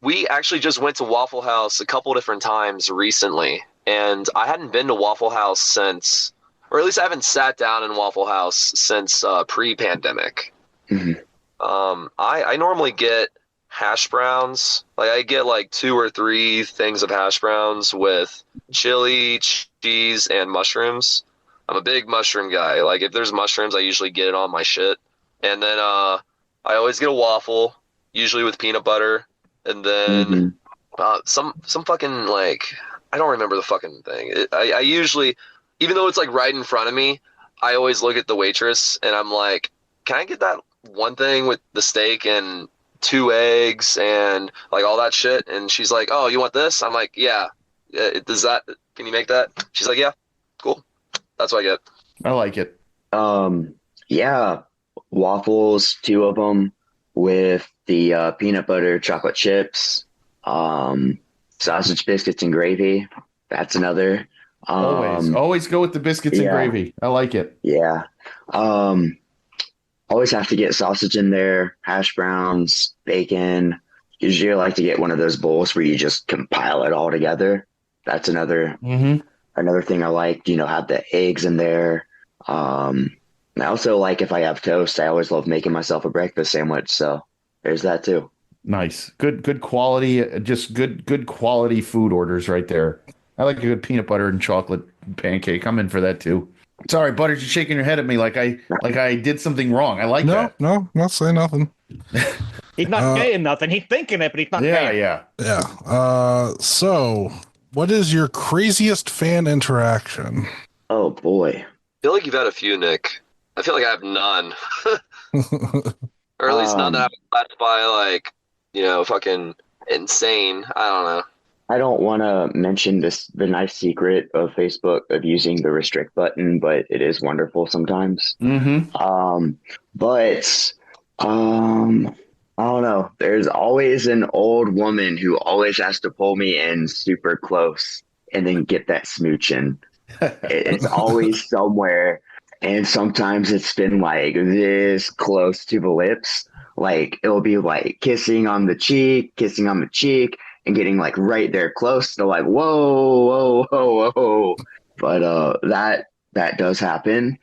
We actually just went to Waffle House a couple different times recently, and I hadn't been to Waffle House since, or at least I haven't sat down in Waffle House since pre-pandemic.
Mhm.
I normally get hash browns. Like I get like 2 or 3 things of hash browns with chili, cheese, and mushrooms. I'm a big mushroom guy. Like if there's mushrooms, I usually get it on my shit. And then I always get a waffle, usually with peanut butter. And then some fucking like I don't remember the fucking thing. I usually, even though it's like right in front of me, I always look at the waitress and I'm like, can I get that one thing with the steak and 2 eggs and like all that shit? And she's like, oh, you want this? I'm like, yeah. Can you make that? She's like, yeah, cool. That's what I get.
I like it.
Yeah, waffles, 2 of them with the peanut butter chocolate chips, sausage biscuits and gravy. That's another.
Always go with the biscuits and gravy. I like it.
Yeah. Always have to get sausage in there, hash browns, bacon. Usually I like to get one of those bowls where you just compile it all together. That's another thing I like. Have the eggs in there. I also like if I have toast, I always love making myself a breakfast sandwich. So there's that too.
Nice. Good quality, just good quality food orders right there. I like a good peanut butter and chocolate pancake. I'm in for that too. Sorry, Butters, you're shaking your head at me like I did something wrong. I like that.
No, not saying nothing.
He's not saying nothing. He's thinking it, but he's not saying it.
Yeah. So what is your craziest fan interaction?
Oh boy.
I feel like you've had a few, Nick. I feel like I have none. Or at least none that I would classify like, fucking insane. I don't know.
I don't want to mention the nice secret of Facebook of using the restrict button, but it is wonderful sometimes. But I don't know. There's always an old woman who always has to pull me in super close and then get that smooch in. It's always somewhere. And sometimes it's been like this close to the lips. Like it'll be like kissing on the cheek, and getting like right there close to like, whoa, whoa, whoa, whoa. But that does happen.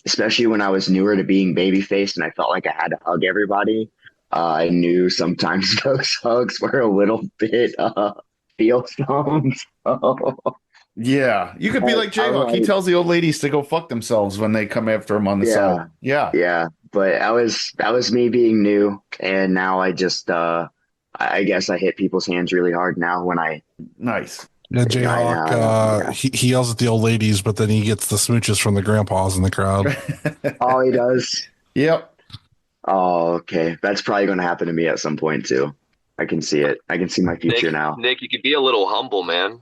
Especially when I was newer to being babyface and I felt like I had to hug everybody. I knew sometimes those hugs were a little bit feel some.
Yeah, you could be like JHawk. He tells the old ladies to go fuck themselves when they come after him on the side. Yeah.
But that was me being new, and now I just I guess I hit people's hands really hard now when I
nice.
Yeah, JHawk, he yells at the old ladies, but then he gets the smooches from the grandpas in the crowd.
Oh, he does?
Yep.
Oh, okay. That's probably going to happen to me at some point, too. I can see it. I can see my future now.
Nick, you could be a little humble, man.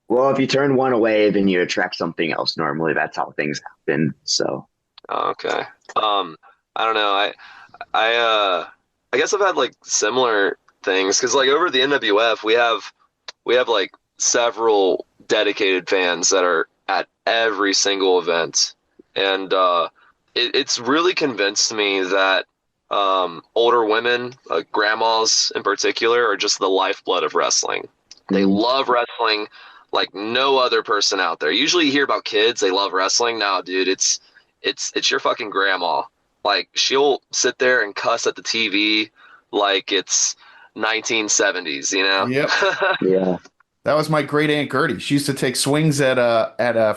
Well, if you turn one away, then you attract something else. Normally, that's how things happen. So,
okay. I don't know. I guess I've had like similar things because like over the NWF, we have like several dedicated fans that are at every single event, and it's really convinced me that older women, grandmas in particular, are just the lifeblood of wrestling. They love wrestling like no other person out there. Usually you hear about kids, they love wrestling. No, dude, it's your fucking grandma. Like she'll sit there and cuss at the TV like it's 1970s, you know?
Yep.
yeah.
That was my great Aunt Gertie. She used to take swings at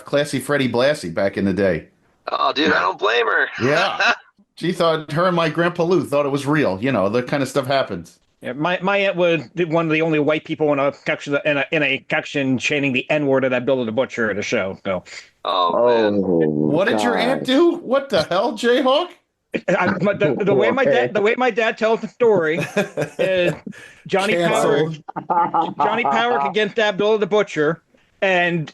Classy Freddie Blassie back in the day.
Oh, dude, I don't blame her.
Yeah. She thought her and my Grandpa Lou thought it was real. You know, that kind of stuff happens.
Yeah, my aunt was one of the only white people in a section chanting the N-word at that Bill the Butcher at a show. So,
man.
What did your aunt do? What the hell, JHawk?
The way my dad tells the story is Johnny Power against that Bill the Butcher, and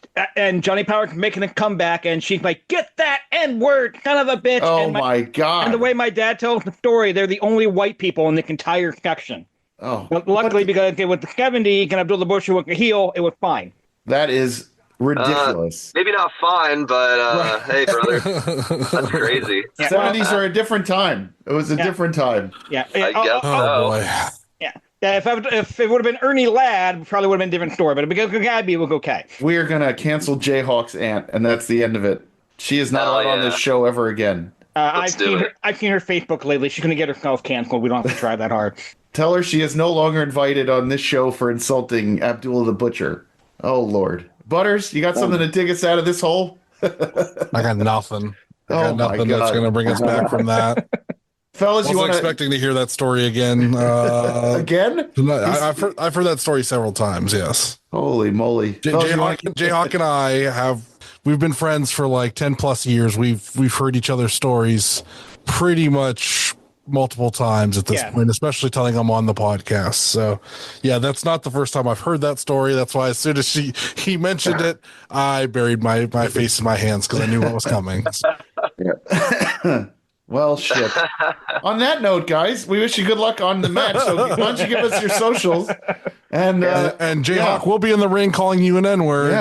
Johnny Power making a comeback, and she's like, "Get that N-word, son of a bitch!"
Oh my god!
And the way my dad tells the story, they're the only white people in the entire section.
Oh,
but luckily, because with the 70s and Abdul the Butcher with the heel, it was fine.
That is ridiculous.
Maybe not fine, but hey, brother, that's crazy.
70s are a different time. It was a different time.
Yeah,
I guess so.
Boy.
Yeah. If it would have been Ernie Ladd, it probably would have been a different story. But because Gabby, it was okay.
We are gonna cancel JHawk's aunt, and that's the end of it. She is not allowed on this show ever again.
I've seen her Facebook lately. She's gonna get herself canceled. We don't have to try that hard.
Tell her she is no longer invited on this show for insulting Abdullah the Butcher. Oh Lord, Butters, you got something to dig us out of this hole?
I got nothing. That's
God.
going to bring us back from that.
Fellas,
I wasn't expecting to hear that story again.
Again?
I've heard that story several times. Yes.
Holy moly!
JHawk and I we've been friends for like 10 plus years. We've heard each other's stories pretty much multiple times at this point, especially telling them on the podcast. So yeah, that's not the first time I've heard that story. That's why as soon as he mentioned it, I buried my face in my hands because I knew what was coming.
Well, shit. On that note, guys, we wish you good luck on the match. So why don't you give us your socials? And
JHawk will be in the ring calling you an N-word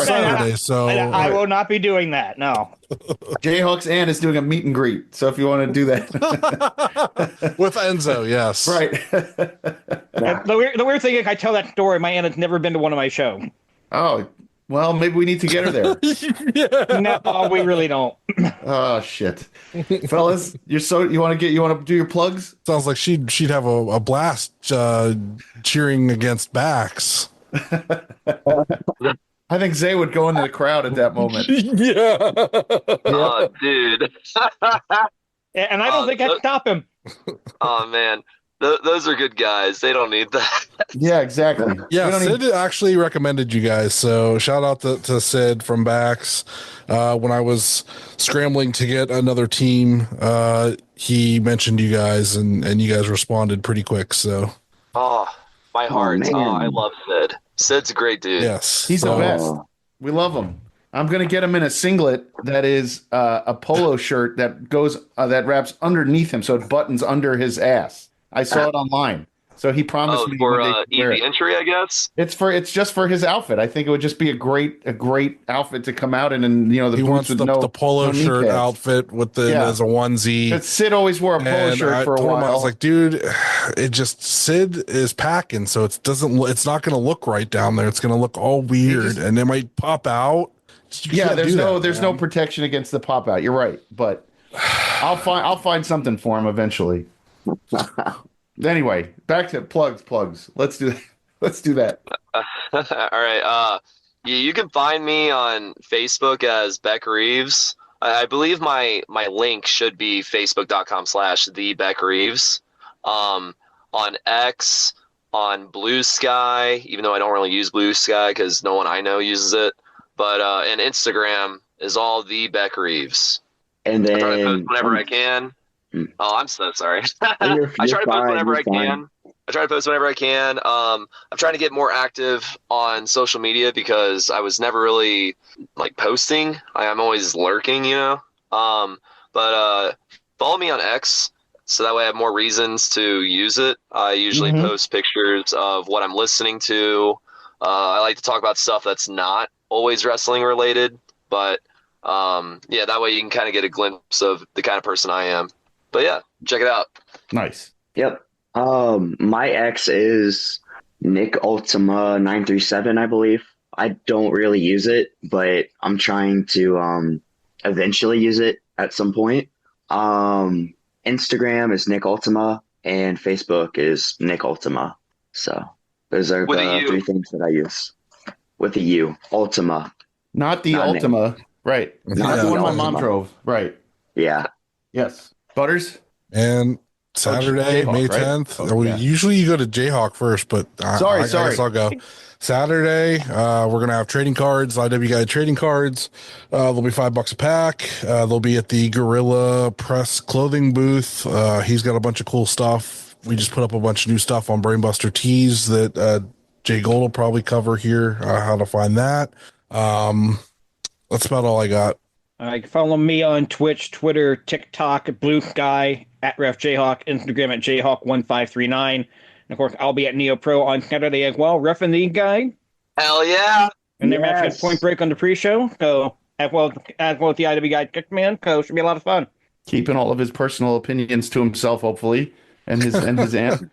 Saturday. So
I will not be doing that. No.
JHawk's aunt is doing a meet and greet. So if you want to do that
with Enzo, yes,
right.
The weird thing is, I tell that story. My aunt has never been to one of my shows.
Oh, well, maybe we need to get her there.
No, we really don't.
Oh shit, fellas, you want to do your plugs?
Sounds like she'd have a blast cheering against backs.
I think Zay would go into the crowd at that moment.
Yeah.
Oh, dude.
And I don't think I'd stop him.
Oh man. Those are good guys. They don't need that.
Yeah, exactly.
Yeah, Sid actually recommended you guys. So shout out to Sid from Bax. When I was scrambling to get another team, he mentioned you guys, and you guys responded pretty quick. So,
my heart. I love Sid. Sid's a great dude.
Yes,
he's the best. We love him. I'm gonna get him in a singlet that is a polo shirt that goes that wraps underneath him, so it buttons under his ass. I saw it online. So he promised me
for
one day to wear
easy
it.
entry, I guess.
It's just for his outfit. I think it would just be a great outfit to come out in, and the
He
boots
wants
with
the polo
no knee
shirt
pads.
outfit with the
Yeah.
as a onesie.
But Sid always wore a polo
And
shirt
I
for a
told
while.
him, I was like, dude, Sid is packing, so it's not going to look right down there. It's going to look all weird, and it might pop out.
There's no protection against the pop out. You're right, but I'll find something for him eventually. Anyway, back to plugs. Let's do that.
All right. You can find me on Facebook as Beck Reeves. I believe my link should be facebook.com/thebeckreeves. On X, on Blue Sky, even though I don't really use Blue Sky because no one I know uses it. But and Instagram is all the Beck Reeves.
And then
I try to post whenever I can. Oh, I'm so sorry. I try to post whenever I can. I'm trying to get more active on social media because I was never really like posting. I'm always lurking, But follow me on X so that way I have more reasons to use it. I usually post pictures of what I'm listening to. I like to talk about stuff that's not always wrestling related, but that way you can kind of get a glimpse of the kind of person I am. But yeah, check it out.
Nice.
Yep. My ex is Nick Ultima 937, I believe. I don't really use it, but I'm trying to eventually use it at some point. Instagram is Nick Ultima, and Facebook is Nick Ultima. So those are the three things that I use. With a U, Ultima.
Not the Ultima.
Nick.
Right.
Not
the
the
one my
Ultima.
mom drove. Right.
Yeah.
Yes. Butters?
And Saturday,
JHawk,
May
right?
10th. Usually you go to JHawk first, but I guess I'll go. Saturday, we're going to have trading cards, IW Guide trading cards. They'll be $5 a pack. They'll be at the Gorilla Press clothing booth. He's got a bunch of cool stuff. We just put up a bunch of new stuff on Brainbuster Tees that JGold will probably cover here, how to find that. That's about all I got.
Follow me on Twitch, Twitter, TikTok, Blue Sky, @RefJHawk, Instagram @JHawk1539. And of course, I'll be at Neo Pro on Saturday as well, reffing the guy.
Hell yeah!
And they're matching Point Break on the pre-show. So as well as the IW guy Kickman. So it should be a lot of fun.
Keeping all of his personal opinions to himself, hopefully, and his aunt.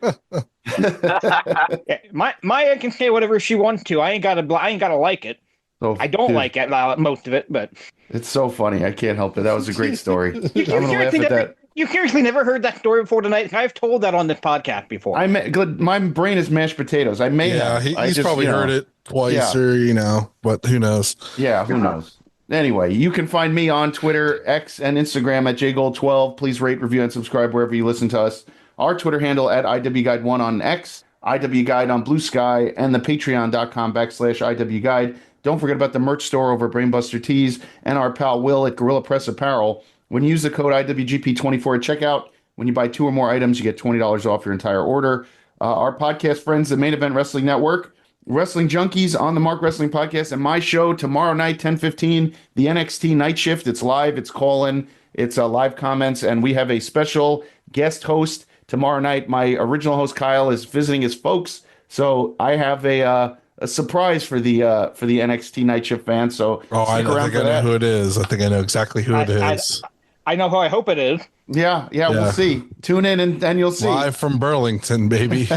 Yeah, my aunt can say whatever she wants to. I ain't gotta like it.
So,
I don't like it, most of it, but
it's so funny. I can't help it. That was a great story. I'm gonna laugh at that.
You seriously never heard that story before tonight? I've told that on this podcast before.
My brain is mashed potatoes. I may have.
He's probably heard it twice, or but who knows?
Yeah, who knows? Anyway, you can find me on Twitter, X, and Instagram at JGold12. Please rate, review, and subscribe wherever you listen to us. Our Twitter handle at IWGuide1 on X, IWGuide on Blue Sky, and the patreon.com/IWGuide. Don't forget about the merch store over at Brainbuster Tees and our pal Will at Gorilla Press Apparel. When you use the code IWGP24 at checkout, when you buy 2 or more items, you get $20 off your entire order. Our podcast friends, the Main Event Wrestling Network, Wrestling Junkies on the Mark Wrestling Podcast, and my show tomorrow night, 10:15, the NXT Night Shift. It's live, it's call-in, it's live comments, and we have a special guest host tomorrow night. My original host, Kyle, is visiting his folks, so I have a surprise for the NXT Night Shift fans. So
I think I know who it is. I think I know exactly who it is.
I know who I hope it is.
Yeah, we'll see. Tune in and you'll see.
Live from Burlington, baby.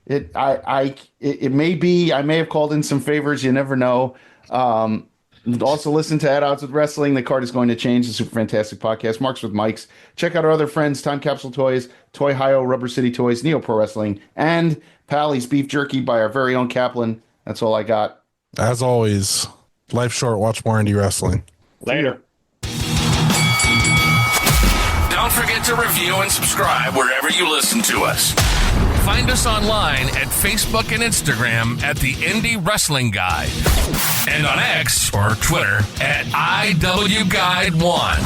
It may be. I may have called in some favors. You never know. Also, listen to At Odds with Wrestling. The card is going to change. The Super Fantastic Podcast. Marks with Mikes. Check out our other friends: Time Capsule Toys, Toy Hio, Rubber City Toys, Neo Pro Wrestling, and Pally's Beef Jerky by our very own Kaplan. That's all I got.
As always, life short. Watch more indie wrestling.
Later.
Don't forget to review and subscribe wherever you listen to us. Find us online at Facebook and Instagram at the Indie Wrestling Guide, and on X or Twitter at IWGuide1.